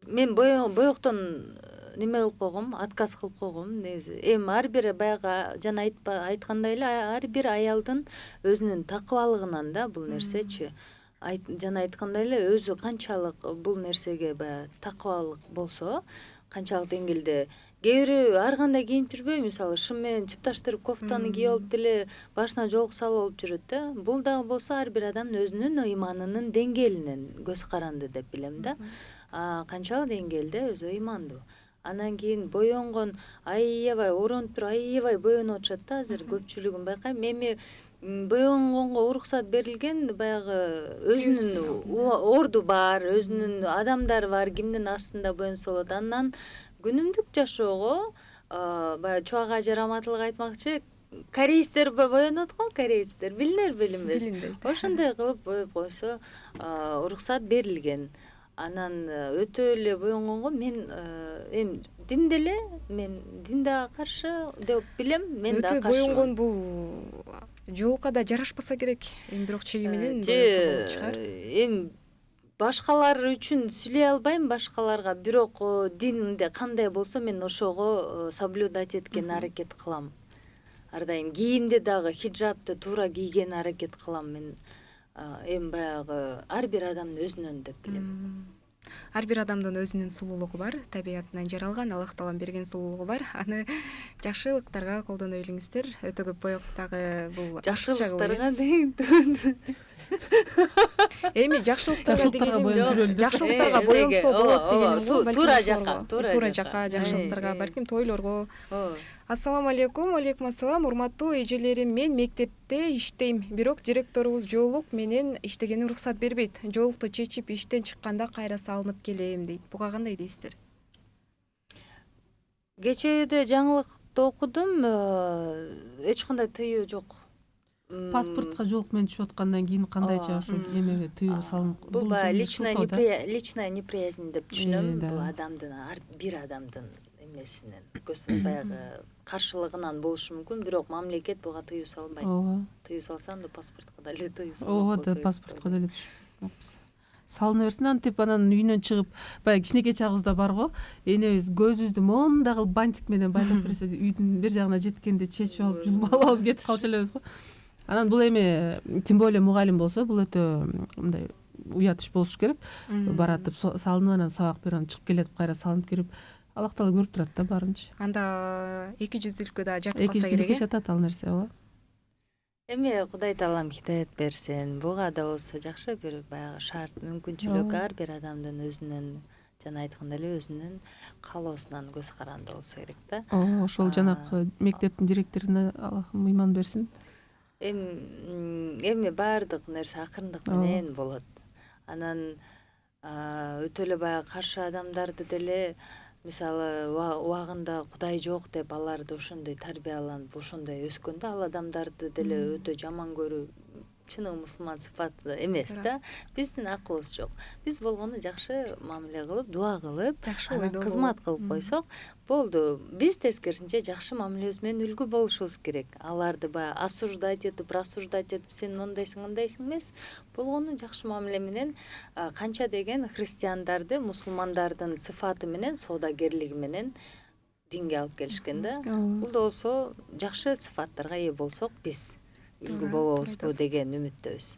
мен боектон неме кылып койгом, отказ кылып койгом негизи. Эми ар бир баягы жана айткандай эле ар бир аялдын өзүнүн такыбалыгынан да бул нерсечи. Жана айткандай эле өзү канчалык бул нерсеге баягы такыбалык болсо, канчалык деңгээлде. Кээ бирөө ар кандай кийинип жүрбөй, мисалы шым менен чыпташтырып кофтаны кийип алып деле башына жолук салып алып жүрөт да. Бул дагы болсо ар бир адамдын өзүнүн ыйманынын деңгээлинен көз каранды деп билем да. Канчалык деңгээлде өзү ыймандуу. Анан кийин боенгон аябай оронуп туруп аябай боенуп атышат да азыр көпчүлүгүн байкайм. Эми боенгонго уруксат берилген баягы өзүнүн орду бар, өзүнүн адамдары бар, кимдин астында боенсо болот. Андан күнүмдүк жашоого баягы чубак ажы раматылык айтмакчы, корейстер боенот го, корейстер билинер билинбес. Ошондой кылып боеп койсо уруксат берилген. Анан өтө эле боенгонго мен эми динде эле, мен динде каршы деп билем, мен да каршымын. Өтө боенгон бул жоолукка да жарашпаса керек. Эми бирок чеги менен боенсо болот чыгар. Эми башкалар үчүн сүйлөй албайм, башкаларга, бирок динде кандай болсо мен ошого соблюдать эткен аракет кылам. Ар дайым кийимди дагы хиджабты туура кийген аракет кылам мен. Эми баягы ар бир адамдын өзүнөн деп билем. Ар бир адамдын өзүнүн сулуулугу бар, табиятынан жаралган, Аллах таалам берген сулуулугу бар. Аны жакшылыктарга колдоно билиңиздер. Өтө көп боектагы бул жакшылыктарга деген. Эми жакшылыктарга дегеним жакшылыктарга боенсо болот дегеним. Туура жака жакшылыктарга, балким тойлорго. Ассаламу алейкум. Алейкум ассалам. Урматтуу эжелерим, мен мектепте иштейм. Бирок директорубуз жоолук менен иштегени уруксат бербейт. Жоолукту чечип иштен чыкканда кайра салынып келем дейт. Буга кандай дейсиздер? Кечээде жаңылыкты окудум. Эч кандай тыюу жок. Паспортко жоолук менен түшүп аткандан кийин кандайча ошо эмеге тыюу салынып. Бул личная неприязнь деп түшүнөм. Бул адамдын, ар бир адамдын эмесинен, баягы каршылыгынан болушу мүмкүн, бирок мамлекет буга тыюу салбайт. Тыюу салса анда паспортко деле тыюу салынат. Ооба, паспортко деле түшүп салына берсин. Антип анан үйүнөн чыгып, баягы кичинекей чагыбызда бар го, энебиз көзүбүздү мондай кылып бантик менен байлап берсе, үйдүн бир жагына жеткенде чечип алып, жумуп алып кетип калчу элебиз го. Анан бул эми тем более мугалим болсо, бул өтө мындай уят иш болуш керек. Баратып салынып, анан сабак берип, анан чыгып келетип, кайра салынып кирип, Аллах таала көрүп турат да баарынчы. Анда 200-лүккө да жатып калса керек. 200-лүккө жатат ал нерсе, ооба. Эми Кудай таалам хидаят берсин. Буга да болсо жакшы бир баягы шарт, мүмкүнчүлүк ар бир адамдын өзүнүн жана айткандай эле өзүнүн каалоосунан көз каранды болсо керек да. Ошол жанакы мектептин директоруна Аллахым ыйман берсин. Эми баардык нерсе акырындык менен болот. Анан өтө эле баягы каршы адамдарды деле мисалы убагында Кудай жок деп аларды ошондой тарбияланып ошондой өскөндө ал адамдарды деле өтө жаман көрүү чыныгы мусулман сыпаты эмес да. Биздин акыбыз жок. Биз болгону жакшы мамиле кылып, дуа кылып, анан кызмат кылып койсок болду. Биз тескерисинче жакшы мамилебиз менен үлгү болушубуз керек. Аларды баягы осуждать этип сен мондойсуң андайсың эмес. Болгону жакшы мамиле менен канча деген христиандарды мусулмандардын сыфаты менен, соодагерлиги менен динге алып келишкен да. Бул да болсо жакшы сыфаттарга ээ болсок биз үлгү болобузбу деген үмүттөбүз.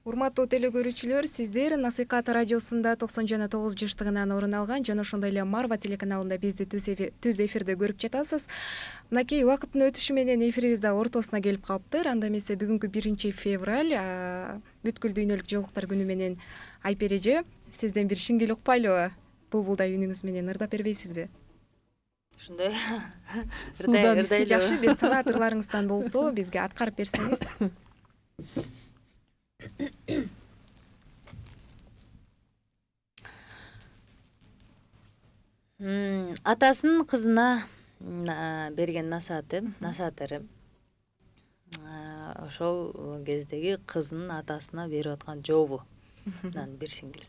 Урматтуу теле көрүүчүлөр, сиздер Насыйкат радиосунда 90,9 жыштыгынан орун алган жана ошондой эле Марва телеканалында бизди түз эфирде көрүп жатасыз. Мынакей убакыттын өтүшү менен эфирибиз да ортосуна келип калыптыр. Анда эмесе бүгүнкү 1 февраль бүткүл дүйнөлүк жоолуктар күнү менен Айпер эже, сизден бир шиңгел укпайлыбы? Булбулдай үнүңүз менен ырдап бербейсизби? Ушундай жакшы бир санаат ырларыңыздан болсо бизге аткарып берсеңиз. Атасынын кызына берген насааты ошол кездеги кызынын атасына берип аткан жообунан бир шиңгел.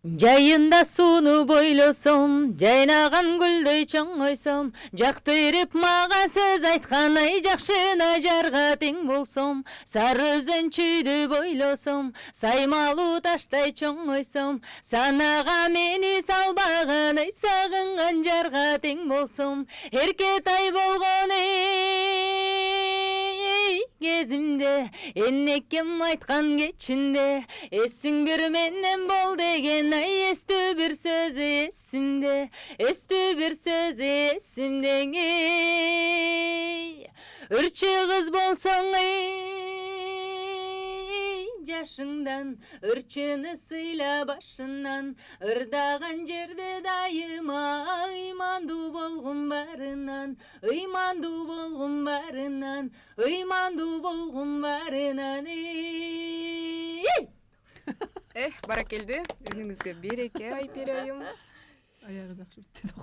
Жайында сууну бойлосом, жайнаган гүлдөй чоңойсом, жактырып мага сөз айткан ай жакшына жарга тең болсом, сары өзөнчүйдү бойлосом, саймалуу таштай чоңойсом, санага мени салбаган ай сагынган жарга тең болсом, эркетай болгон кезимде, энекем айткан кечинде, эсиң бир менен бол деген ай эстүү бир сөз эсимде, Үрчү кыз болсоң жашыңдан, үрчүнү сыйла башынан, ырдаган жерде дайыма ыймандуу болгун барынан, Баракелде, үнүңүзгө береке Айпер айым. Аягы жакшы бүттү да.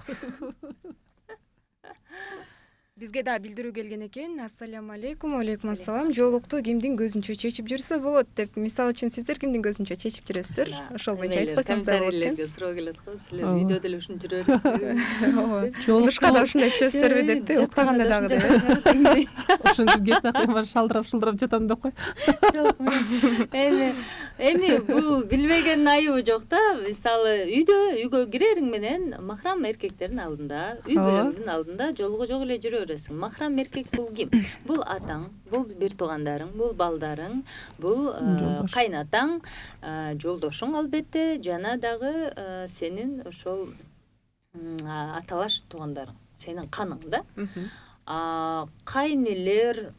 Бизге да билдирүү келген экен. Ассаламу алейкум. Алейкум ассалам. Жоолукту кимдин көзүнчө чечип жүрсө болот деп. Мисалы үчүн сиздер кимдин көзүнчө чечип жүрөсүздөр? Ошол боюнча айтып койсоңуздар болот экен. Суроо келет го. Силер үйдө деле ушинтип жүрөрсүзбү? Жолушка да ушундай түшөсүздарбы депти. Уктаганда дагы деп. Ошентип кеп такым бар шылдырап жатам деп кой. Эми бул билбеген айыбы жок да. Мисалы үйгө кирериң менен махрам эркектердин алдында, үй бүлөңдүн алдында жолугу жок эле жүрө бересиң. Махрам эркек бул ким? Бул атаң, бул бир туугандарың, бул балдарың, бул кайнатаң, жолдошуң албетте, жана дагы сенин ошол аталаш туугандарың, сенин каның да. Кайнелер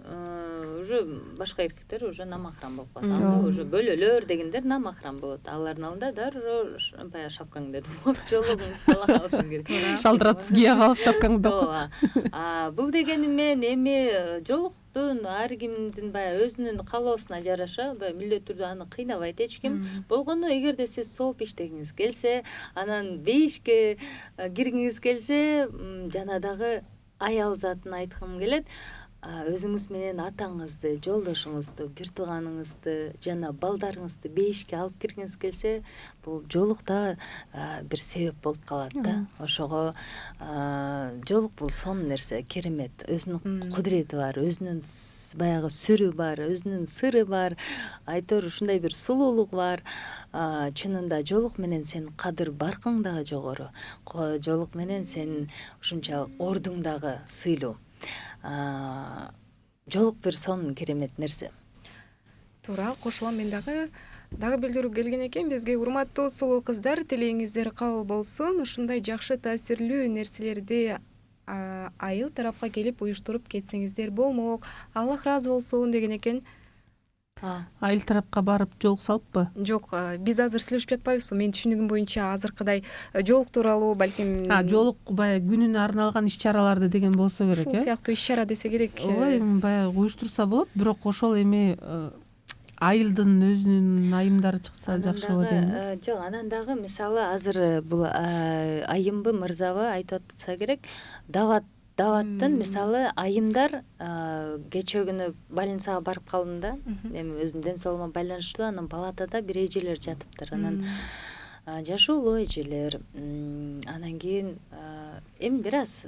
уже башка эркектер уже намахрам болуп калат. Анда уже бөлөлөр дегендер намахрам болот. Алардын алдында дароо баягы шапкаңды туруп жолугуңду сала калышың керек. Шалдыратып кие калып шапкаңды. Бул дегеним мен эми жолуктун ар кимдин баягы өзүнүн каалоосуна жараша баягы милдеттүү түрдө аны кыйнабайт эч ким. Болгону эгерде сиз сооп иштегиңиз келсе, анан бейишке киргиңиз келсе, жана дагы аял затын айткым келет. Өзүңүз менен атаңызды, жолдошуңузду, бир тууганыңызды жана балдарыңызды бейишке алып киргиңиз келсе, бул жолукта бир себеп болуп калат да. Ошого жолук бул сонун нерсе, керемет. Өзүнүн кудурети бар, өзүнүн баягы сүрү бар, өзүнүн сыры бар. Айтор ушундай бир сулуулугу бар. Чынында жолук менен сен кадыр баркың дагы жогору. Жолук менен сен ушунчалык ордуң дагы сыйлуу. Жолук бир сонун керемет нерсе. Туура, кошулам мен дагы билдирүү келген экен бизге. Урматтуу сулуу кыздар, тилегиңиздер кабыл болсун. Ушундай жакшы таасирлүү нерселерди айыл тарапка келип уюштуруп кетсеңиздер болмок. Аллах ыраазы болсун деген экен. Айыл тарапка барып жолуксалыппы? Жок, биз азыр сүйлөшүп жатпайбызбы? Менин түшүнүгүм боюнча азыркыдай жолук тууралуу балким Жолук баягы күнүнө арналган иш-чараларды деген болсо керек, ушул сыяктуу иш-чара десе керек. Ооба, эми баягы уюштурса болот, бирок ошол эми айылдын өзүнүн айымдары чыкса жакшы болот эми. Жок, анан дагы мисалы азыр бул айымбы мырзабы айтып атса керек, даваттын мисалы айымдар кечээ күнү больницага барып калдым да, эми өзүнүн ден соолугума байланыштуу, анан палатада бир эжелер жатыптыр, анан жашуулуу эжелер, анан кийин эми бир аз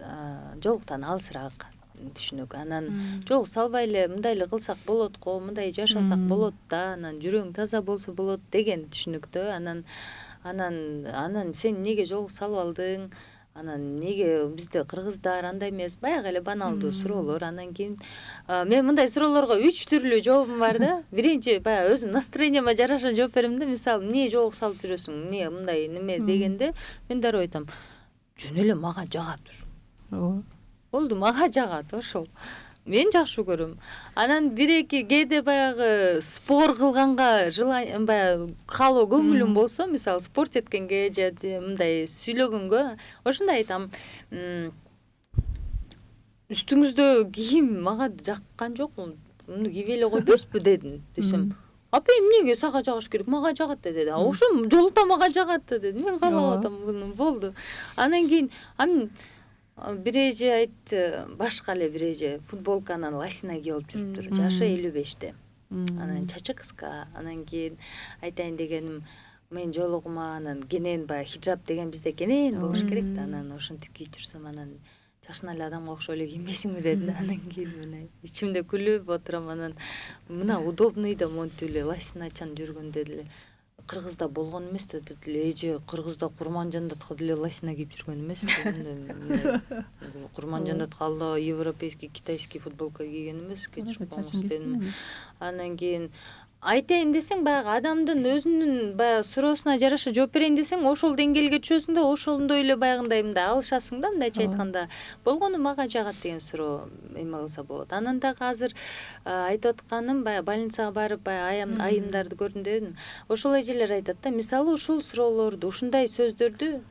жолуктан алысыраак түшүнүк, анан жолук салбай эле мындай эле кылсак болот го, мындай жашасак болот да, анан жүрөгүң таза болсо болот деген түшүнүктө. Анан сен эмнеге жолук салып алдың, анан эмнеге бизде кыргыздар андай эмес, баягы эле баналдуу суроолор. Анан кийин мен мындай суроолорго 3 түрлүү жообум бар да. Биринчи баягы өзүм настроениема жараша жооп берем да, мисалы эмне жолук салып жүрөсүң, эмне мындай неме дегенде мен дароо айтам, жөн эле мага жагат ушу. Ооба. Болду, мага жагат ошол. Мен жакшы көрөм. Анан бир-эки кээде баягы спор кылганга баягы каалоо көңүлүм болсо, мисалы спорт эткенге же мындай сүйлөгөнгө, ошондой айтам. Үстүңүздө кийим мага жаккан жок, муну кийип эле койбойсузбу десем. Апа эмнеге сага жагыш керек, мага жагат да деди. Ошо жолукта мага жагат да деди. Мен каалап атам буну, болду. Анан кийин бир эже айтты, башка эле бир эже футболканын лосина кийип алып жүрүптүр, жашы 55-те. Анан чачы кыска, анан кийин айтайын дегеним, мен жолугума анан кенен баягы хиджаб деген бизде кенен болуш керек да, анан ошентип кийип жүрсөм, анан жашына эле адамга окшоп эле кийинбейсиңби деди. Анан кийин мына ичимде күлүп отурам, анан мына удобный да монтип эле лосиначан жүргөндө деле кыргызда болгон эмес да деле, эже кыргызда Курманжандатка деле лосина кийип жүргөн эмес да. Курманжандатка алда европейский, китайский футболка кийген эмес, кетишип. Анан кийин айтайын десең, баягы адамдын өзүнүн баягы суроосуна жараша жооп берейин десең, ошол деңгээлге түшөсүң да, ошондой эле баягындай мындай алышасың да, мындайча айтканда. Болгону мага жагат деген суроо эме кылса болот. Анан дагы азыр айтып атканым, баягы больницага барып, баягы айымдарды көрдүм дедим. Ошол эжелер айтат да, мисалы ушул суроолорду, ушундай сөздөрдү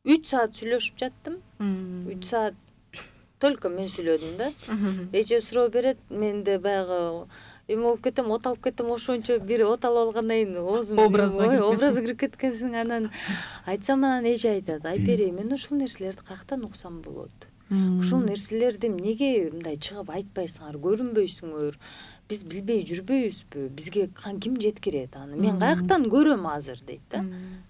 3 саат сүйлөшүп жаттым. 3 саат только мен сүйлөдүм да. Эже суроо берет, менде баягы эме болуп кетем, оталып кетем, ошончо бир оталып алгандан кийин оозум образга кирип кеткенсиң. Анан айтсам, анан эже айтат, Айпери, мен ушул нерселерди каяктан уксам болот? Ушул нерселерди эмнеге мындай чыгып айтпайсыңар, көрүнбөйсүңөр? Биз билбей жүрбөйбүзбү? Бизге ким жеткирет аны? Мен каяктан көрөм азыр дейт да.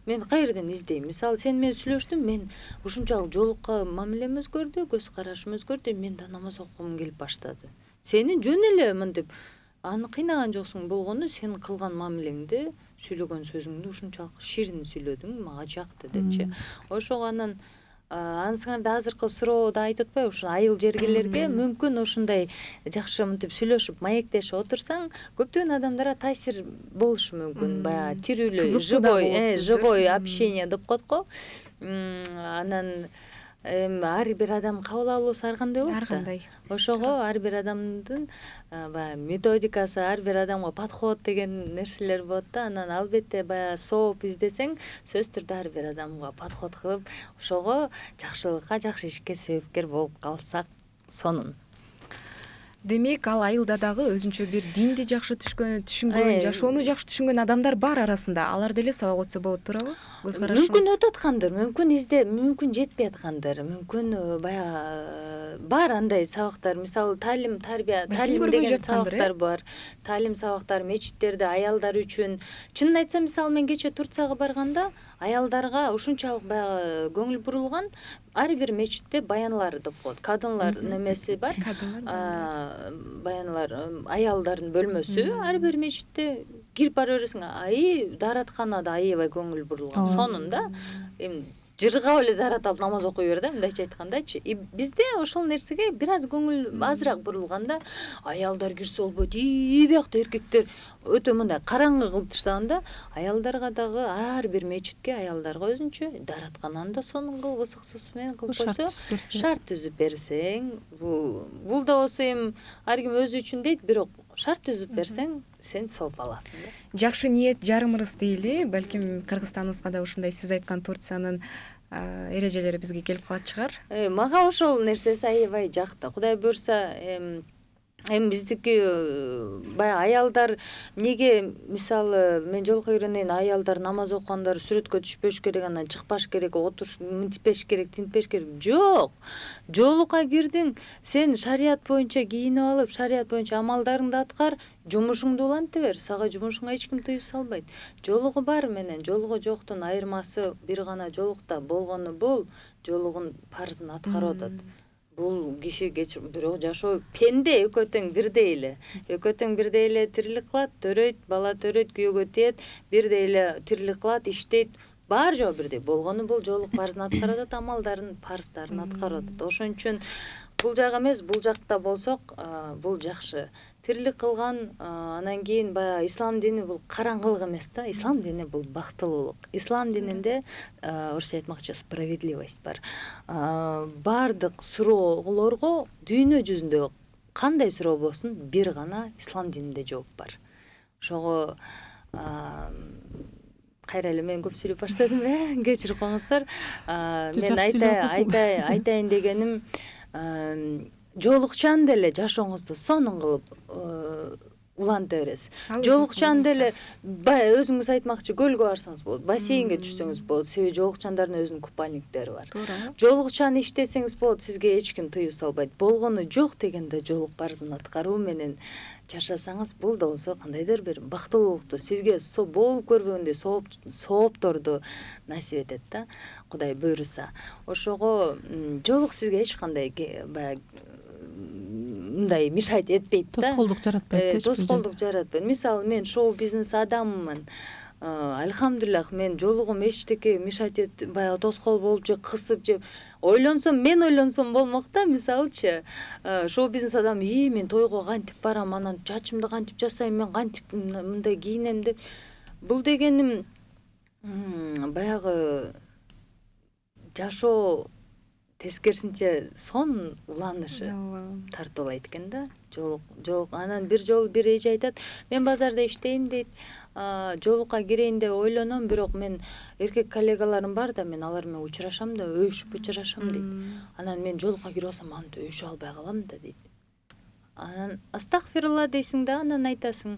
Мен каерден издейм? Мисалы, сен менен сүйлөштүм, мен ушунчалык жолукка мамилем өзгөрдү, көз карашым өзгөрдү, мен да намаз окугум келип баштады. Сени жөн эле мынтип аны кыйнаган жоксуң, болгону сен кылган мамилеңди, сүйлөгөн сөзүңдү ушунчалык ширин сүйлөдүң, мага жакты депчи. Ошого анан анысыңарда азыркы суроодо айтып атпайбы, ушу айыл жергелерге мүмкүн ушундай жакшы мынтип сүйлөшүп, маектешип отурсаң, көптөгөн адамдарга таасир болушу мүмкүн. Баягы тирүүлүү, живой общение деп коет го. Анан ар бир адам кабыл алуусу ар кандай болот да. Ошого ар бир адамдын баягы методикасы, ар бир адамга подход деген нерселер болот да. Анан албетте баягы сооп издесең, сөзсүз түрдө ар бир адамга подход кылып, ошого жакшылыкка, жакшы ишке себепкер болуп калсак сонун. Демек, ал айылда дагы өзүнчө бир динди жакшы түшүнгөн, жашоону жакшы түшүнгөн адамдар бар арасында. Алар деле сабак өтсө болот туурабы? Көз карашыңыз? Мүмкүн өтүп аткандыр, мүмкүн жетпей аткандыр, мүмкүн баягы бар андай сабактар. Мисалы, талим деген сабактар бар. Талим сабактар мечиттерде аялдар үчүн. Чынын айтсам, мисалы, мен кечээ Турцияга барганда, аялдарга ушунчалык баягы көңүл бурулган, ар бир мечитте баянлар деп коет, кадынлар немеси бар. Баянлар, аялдардын бөлмөсү ар бир мечитте кирип бара бересиң, дааратканада аябай көңүл бурулган. Сонун да. Эми жыргап эле дарат алып намаз окуй бер да, мындайча айткандачы. Бизде ошол нерсеге бир аз көңүл азыраак бурулганда, аялдар кирсе болбойт, биякта эркектер өтө мындай караңгы кылып таштаганда, аялдарга дагы ар бир мечитке аялдарга өзүнчө дараткананы да сонун кылып ысык суусу менен кылып койсо, шарт түзүп берсең, бул да болсо эми ар ким өзү үчүн дейт, бирок шарт түзүп берсең, сен сооп аласың да. Жакшы ниет жарым ырыс дейли, балким Кыргызстаныбызга да ушундай сиз айткан Турциянын эрежелери бизге келип калат чыгар. Мага ошол нерсеси аябай жакты. Кудай буюрса, эми биздики баягы аялдар неге, мисалы мен жолука киргенден аялдар намаз окугандар сүрөткө түшпөш керек, анан чыкпаш керек, отуруш мынтпеш керек, тинтпеш керек. Жок. Жолука кирдиң, сен шарият боюнча кийинип алып, шарият боюнча амалдарыңды аткар, жумушуңду уланта бер. Сага жумушуңа эч ким тыюу салбайт. Жолугу бар менен жолугу жоктун айырмасы бир гана жолукта болгону бул жолугун парзын аткарып атат. Бул киши бирок жашоо пенде экөө тең бирдей эле. Экөө тең бирдей эле тирилик кылат, төрөйт, бала төрөйт, күйөөгө тиет, бирдей эле тирилик кылат, иштейт. Бар жоо бирдей. Болгону бул жолук парзын аткарып атат, амалдарын, парздарын аткарып атат. Ошон үчүн бул жак эмес, бул жакта болсок, бул жакшы. Тирилик кылган, анан кийин баягы ислам дини бул караңгылык эмес да. Ислам дини бул бактылуулук. Ислам дининде орусча айтмакчы справедливость бар. Бардык суроолорго дүйнө жүзүндө кандай суроо болсун, бир гана ислам дининде жооп бар. Ошого кайра эле мен көп сүйлөп баштадым, кечирип коңуздар. Мен айтайын дегеним, жолукчан деле жашооңузду сонун кылып уланта бересиз. Жолукчан деле өзүңүз айтмакчы, көлгө барсаңыз болот, бассейнге түшсөңүз болот, себеби жолукчандардын өзүнүн купальниктери бар. Жолукчан иштесеңиз болот, сизге эч ким тыюу салбайт. Болгону жок дегенде жолук парзын аткаруу менен жашасаңыз, бул да болсо кандайдыр бир бактылуулукту сизге болуп көрбөгөндөй соопторду насип этет да, Кудай буйруса. Ошого жолук сизге эч кандай баягы мындай мешать этпейт да. Тоскоолдук жаратпайт. Тоскоолдук жаратпайт. Мисалы, мен шоу бизнес адаммын. Альхамдулиллах, мен жолугум эчтеке мешать этип, баягы тоскоол болуп же кысып же мен ойлонсом болмок да, мисалычы. Шоу бизнес адам, мен тойго кантип барам, анан чачымды кантип жасайм, мен кантип мындай кийинем деп. Бул дегеним баягы жашоо тескерисинче сонун уланышы тартуулайт экен да. Жолук анан бир жолу бир эже айтат, мен базарда иштейм дейт, жолукка кирейин деп ойлоном, бирок мен эркек коллегаларым бар да, мен алар менен учурашам да, өйшүп учурашам дейт. Анан мен жолукка кирип алсам, анда өйшө албай калам да дейт. Анан астагфирулла дейсиң да, анан айтасың,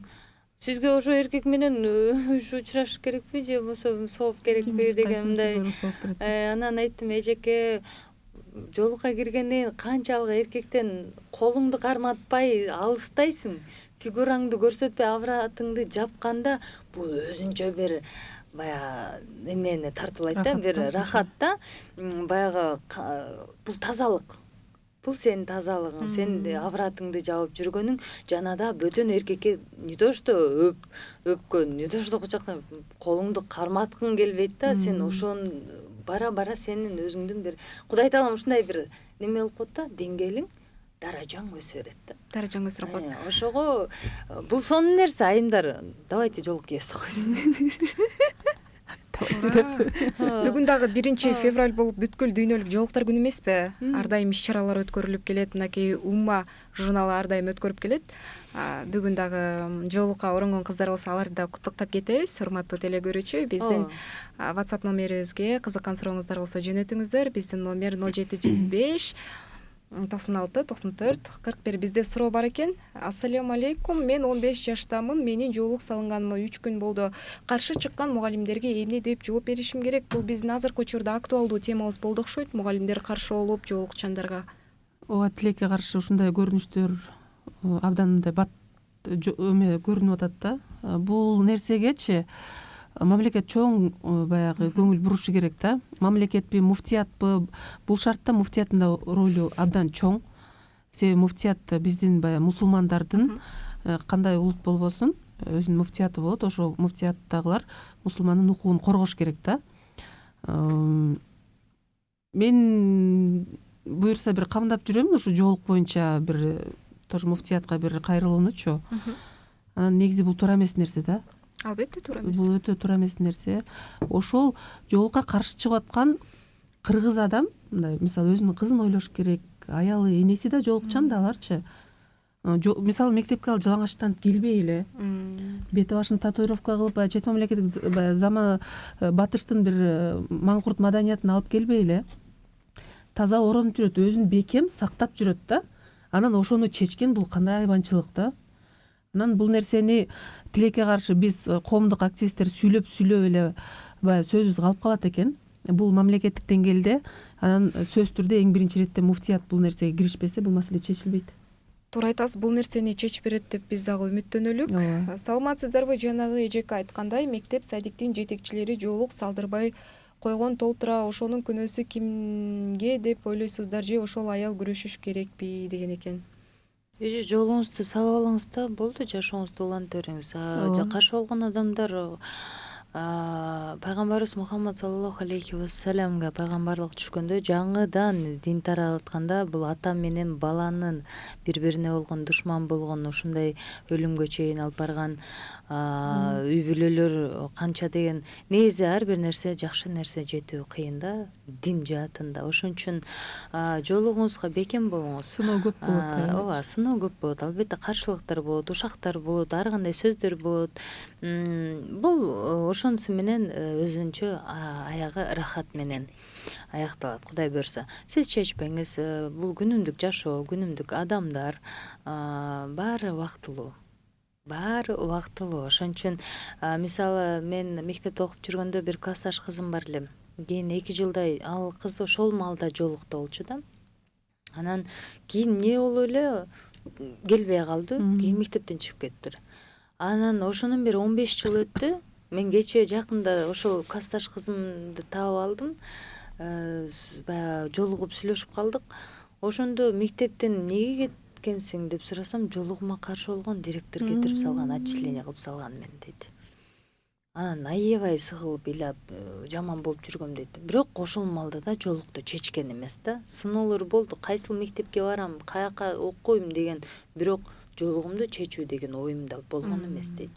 сизге ошо эркек менен өйшө учурашыш керекпи же болбосо сооп керекпи деген мындай. Анан айттым, эжеке, жолукка киргенден канчалык эркектен колуңду карматпай алыстайсың, фигураңды көрсөтпөй авратыңды жапканда, бул өзүнчө бир баягы эмени тартуулайт да, бир рахат да. Баягы бул тазалык. Бул сенин тазалыгың, сен авратыңды жабып жүргөнүң, жанада бөтөн эркекке не то что өпкөн, не то что кучактап колуңду карматкың келбейт да, сен ошону бара сенин өзүңдүн бир Кудай таалам ушундай бир неме болуп коет да, деңгээлиң, даражаң өсө берет да. Даражаң өсүп коет. Ошого бул сонун нерсе, айымдар. Давайте жолук кесип Бүгүн дагы 1 февраль болуп бүткүл дүйнөлүк жолуктар күнү эмеспи? Ар дайым иш-чаралар өткөрүлүп келет, мынакей Умма журналы ар дайым өткөрүп келет. Бүгүн дагы жолукка оронгон кыздар болсо, аларды да куттуктап кетебиз, урматтуу теле көрүүчү. Биздин WhatsApp номерибизге кызыккан сурооңуздар болсо жөнөтүңүздөр. Биздин номер 0705 96 94 41. Бизде суроо бар экен. Ассаляму алейкум. Мен 15 жаштамын. Менин жолук салынганыма 3 күн болду. Каршы чыккан мугалимдерге эмне деп жооп беришим керек? Бул биздин азыркы учурда актуалдуу темабыз болду окшойт. Мугалимдер каршы болуп жолукчандарга. Ооба, тилекке каршы ушундай көрүнүштөр абдан мындай бат көрүнүп атат да. Бул нерсегечи мамлекет чоң баягы көңүл бурушу керек да. Мамлекетпи, муфтиятпы, бул шартта муфтияттын да ролу абдан чоң. Себеби муфтият биздин баягы мусулмандардын кандай улут болбосун, өзүнүн муфтияты болот. Ошо муфтияттагылар мусулмандын укугун коргош керек да. мен буюрса бир камдап жүрөм ушу жоолук боюнча бир тоже муфтиятка бир кайрылуунучу. Анан негизи бул туура эмес нерсе да. Албетте туура эмес. Бул өтө туура эмес нерсе. Ошол жоолукка каршы чыгып аткан кыргыз адам, мындай мисалы өзүнүн кызын ойлош керек, аялы, энеси да жоолукчан да аларчы. Мисалы мектепке ал жалаңачтанып келбей эле, бети башын татуировка кылып, чет мамлекеттик зама батыштын бир маңкурт маданиятын алып келбей эле, таза оронуп жүрөт, өзүн бекем сактап жүрөт да. Анан ошону чечкен бул кандай айбанчылык да. Анан бул нерсени тилекке каршы биз коомдук активисттер сүйлөп эле баягы сөзүбүз калып калат экен. Бул мамлекеттик деңгээлде анан сөзсүз түрдө эң биринчи иретте муфтият бул нерсеге киришпесе бул маселе чечилбейт. Туура айтасыз, бул нерсени чечип берет деп биз дагы үмүттөнөлүк. Саламатсыздарбы? Жанагы эжеке айткандай, мектеп садиктин жетекчилери жоолук салдырбай койгон толтура, ошонун күнөөсү кимге деп ойлойсуздар, же ошол аял күрөшүш керекпи деген экен. Өзү жолуңузду салып алыңыз да болду, жашооңузду уланта бериңиз. Каршы болгон адамдар пайгамбарыбыз Мухаммад саллаллаху алейхи вассаламга пайгамбарлык түшкөндө жаңыдан дин таратканда бул ата менен баланын бири-бирине болгон душман болгон, ушундай өлүмгө чейин алып барган үй бүлөлөр канча деген. Негизи ар бир нерсе, жакшы нерсе жетүү кыйын да, дин жаатында. Ошон үчүн жолугуңузга бекем болуңуз. Сыноо көп болот. Ооба, сыноо көп болот. Албетте каршылыктар болот, ушактар болот, ар кандай сөздөр болот. Бул ошонусу менен өзүнчө аягы рахат менен аякталат, Кудай буйрса. Сиз чечпеңиз, бул күнүмдүк жашоо, күнүмдүк адамдар, баары убактылуу. Ошон үчүн мисалы мен мектепте окуп жүргөндө бир классташ кызым бар эле. Кийин 2 жылдай ал кыз ошол маалда жоолукта болчу да. Анан кийин эмне болуп эле келбей калды. Кийин мектептен чыгып кетиптир. Анан ошонун бир 15 жыл өттү. Мен кечээ жакында ошол классташ кызымды таап алдым. Баягы жолугуп сүйлөшүп калдык. Ошондо мектептен эмнеге кеткенсиң деп сурасам, жолугума каршы болгон директор кетирип салган, отчисление кылып салган мен дейт. Анан аябай сыгылып, ыйлап, жаман болуп жүргөм дейт. Бирок ошол маалда да жолукту чечкен эмес да. Сыноолор болду, кайсыл мектепке барам, каяка окуйм деген, бирок жолугумду чечүү деген оюмда болгон эмес дейт.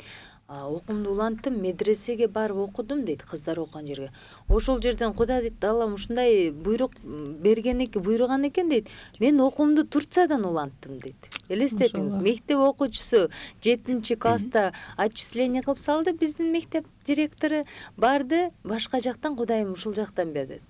Окуумду уланттым, медресеге барып окудум дейт, кыздар окуган жерге. Ошол жерден Кудай таалам ушундай буйрук буйруган экен дейт. Мен окуумду Турциядан уланттым дейт. Элестетиңиз, мектеп окуучусу 7-класста отчисление кылып салды, биздин мектеп директору барды, башка жактан Кудайым ушул жактан берди.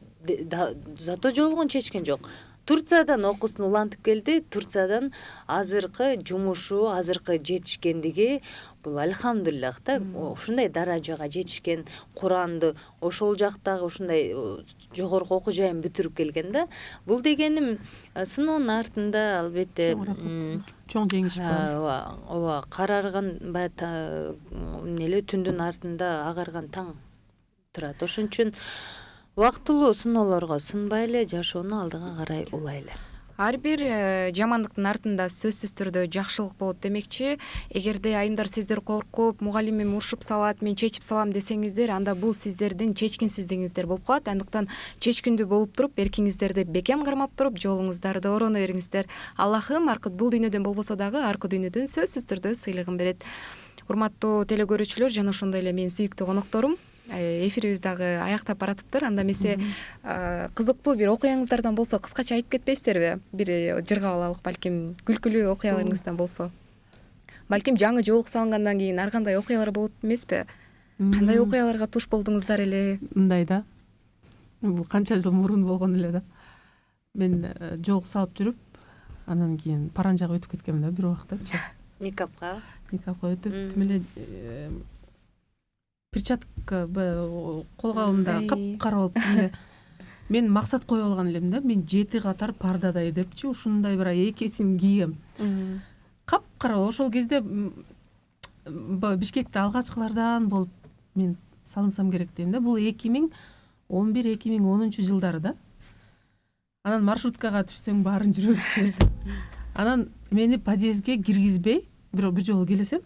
Зато жолугун чечкен жок. Турциядан окуусун улантып келди. Турциядан азыркы жумушу, азыркы жетишкендиги бул альхамдулиллах да, ушундай даражага жетишкен, Куранды ошол жактагы ушундай жогорку окуу жайын бүтүрүп келген да. Бул дегеним сыноонун артында албетте чоң жеңиш бар. Ооба, карарган эмнеле түндүн артында агарган таң турат. Ошон үчүн убактылуу сыноолорго сынбай эле жашоону алдыга карай улайлы. Ар бир жамандыктын артында сөзсүз түрдө жакшылык болот демекчи. Эгерде айымдар сиздер коркуп, мугалимим урушуп салат, мен чечип салам десеңиздер, анда бул сиздердин чечкинсиздигиңиздер болуп калат. Андыктан чечкиндүү болуп туруп, эркиңиздерди бекем кармап туруп, жолуңуздарды ороно бериңиздер. Аллахым аркы бул дүйнөдөн болбосо дагы аркы дүйнөдөн сөзсүз түрдө сыйлыгын берет. Урматтуу телекөрүүчүлөр жана ошондой эле менин сүйүктүү конокторум, эфирибиз дагы аяктап баратыптыр. Анда эмесе кызыктуу бир окуяңыздардан болсо кыскача айтып кетпейсиздерби? Бир жыргап алалык, балким күлкүлүү окуяларыңыздан болсо. Балким жаңы жоолук салынгандан кийин ар кандай окуялар болот эмеспи? Кандай окуяларга туш болдуңуздар эле? Мындай да. Бул канча жыл мурун болгон эле да. Мен жоолук салып жүрүп, анан кийин паранжага өтүп кеткенмин да бир убактачы. Никапка өтүп, тим эле перчатка колгабымда капкара болуп эле. Мен максат коюп алган элем да, мен 7 катар пардадай депчи, ушундай бир экисин кийгем. Капкара ошол кезде Бишкекте алгачкылардан болуп мен салынсам керек дейм да. Бул 2011-2010 жылдары да. Анан маршруткага түшсөң баарын жүрөк түшөт. Анан мени подъездге киргизбей, бир жолу келесем,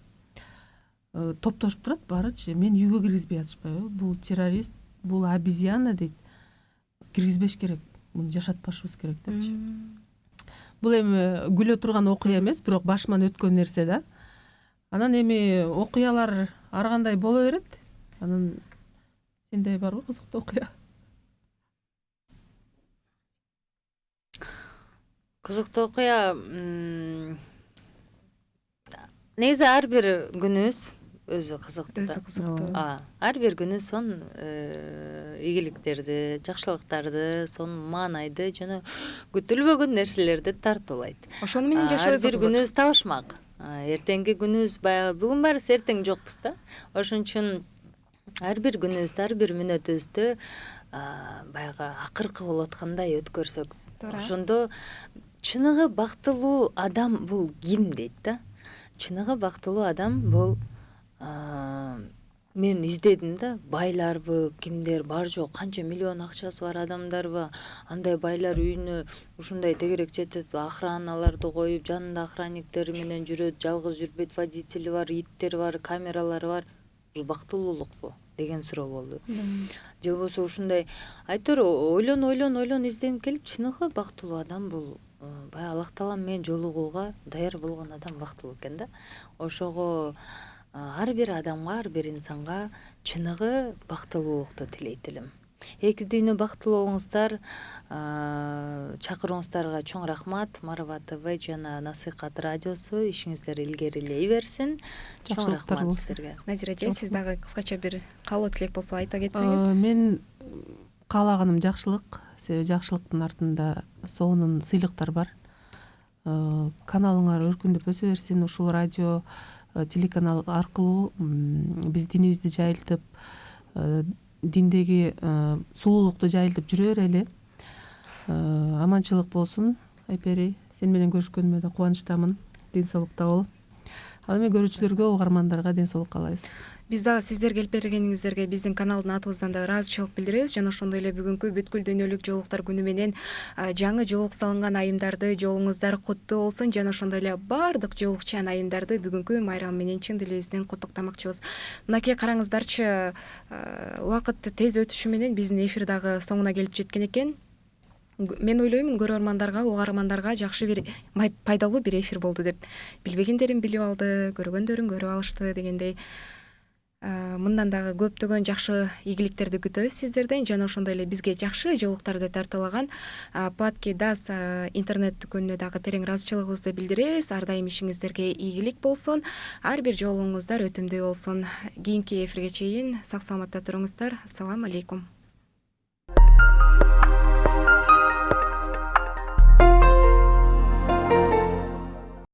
топтошуп турат баарычы. Мен үйгө киргизбей атышпайбы? Бул террорист, бул обезьяна дейт. Киргизбеш керек. муну жашатпашыбыз керек депчи. Бул эми күлө турган окуя эмес, бирок башыман өткөн нерсе да. Анан эми окуялар ар кандай боло берет. Анан сенде барбы кызыктуу окуя? Кызыктуу окуя негизи ар бир күнүбүз өзү кызыктуу. Ар бир күнү ийгиликтерди, жакшылыктарды, маанайды жана күтүлбөгөн нерселерди тартуулайт. Ошону менен жашоо ар бир күнүбүз табышмак. Эртеңки күнүбүз баягы бүгүн барыбыз эртең жокпуз да. Ошон үчүн ар бир күнүбүздү, ар бир мүнөтүбүздү баягы акыркы болуп аткандай өткөрсөк, ошондо чыныгы бактылуу адам бул ким дейт да. Чыныгы бактылуу адам бул мен издедим да, байларбы, кимдер бар жок, канча миллион акчасы бар адамдарбы, андай байлар үйүнө ушундай тегерек жетет, охраналарды коюп, жанында охранниктери менен жүрөт, жалгыз жүрбөйт, водители бар, иттери бар, камералары бар. Бул бактылуулукпу деген суроо болду. Же болбосо ушундай айтор ойлон изденип келип, чыныгы бактылуу адам бул баягы Аллах таалам менен жолугууга даяр болгон адам бактылуу экен да. Ошого ар бир адамга, ар бир инсанга чыныгы бактылуулукту тилейт элем. Эки дүйнө бактылуу болуңуздар, чакырууңуздарга чоң рахмат. Марава ТВ жана Насыйкат радиосу ишиңиздер илгерилей берсин. Чоң рахмат сиздерге. Назира эже, сиз дагы кыскача бир каалоо тилек болсо айта кетсеңиз. Мен каалаганым жакшылык, себеби жакшылыктын артында сонун сыйлыктар бар. Каналыңар өркүндөп өсө берсин. Ушул радио, телеканал аркылуу биз динибизди жайылтып, диндеги сулуулукту жайылтып жүрө берели. Аманчылык болсун. Айпери, сен менен көрүшкөнүмө да кубанычтамын. Ден соолукта бол. Ал эми көрүүчүлөргө, угармандарга ден соолук каалайбыз. Биз дагы сиздер келип бергениңиздерге биздин каналдын атыбыздан да ыраазычылык билдиребиз жана ошондой эле бүгүнкү бүткүл дүйнөлүк жоолуктар күнү менен жаңы жоолук салынган айымдарды жолуңуздар куттуу болсун жана ошондой эле баардык жоолукчан айымдарды бүгүнкү майрам менен чын дилибизден куттуктамакчыбыз. Мынакей караңыздарчы, убакыт тез өтүшү менен биздин эфир дагы соңуна келип жеткен экен. Мен ойлоймун, көрөрмандарга, угармандарга жакшы бир пайдалуу бир эфир болду деп. Билбегендерин билип алды, көргөндөрүн көрүп алышты дегендей. Мындан дагы көптөгөн жакшы ийгиликтерди күтөбүз сиздерден жана ошондой эле бизге жакшы жоолуктарды тартуулаган Платки Дас интернет дүкөнүнө дагы терең ыраазычылыгыбызды билдиребиз. Ар дайым ишиңиздерге ийгилик болсун, ар бир жолуңуздар өтүмдүү болсун. Кийинки эфирге чейин сак саламатта туруңуздар. Ассаламу алейкум.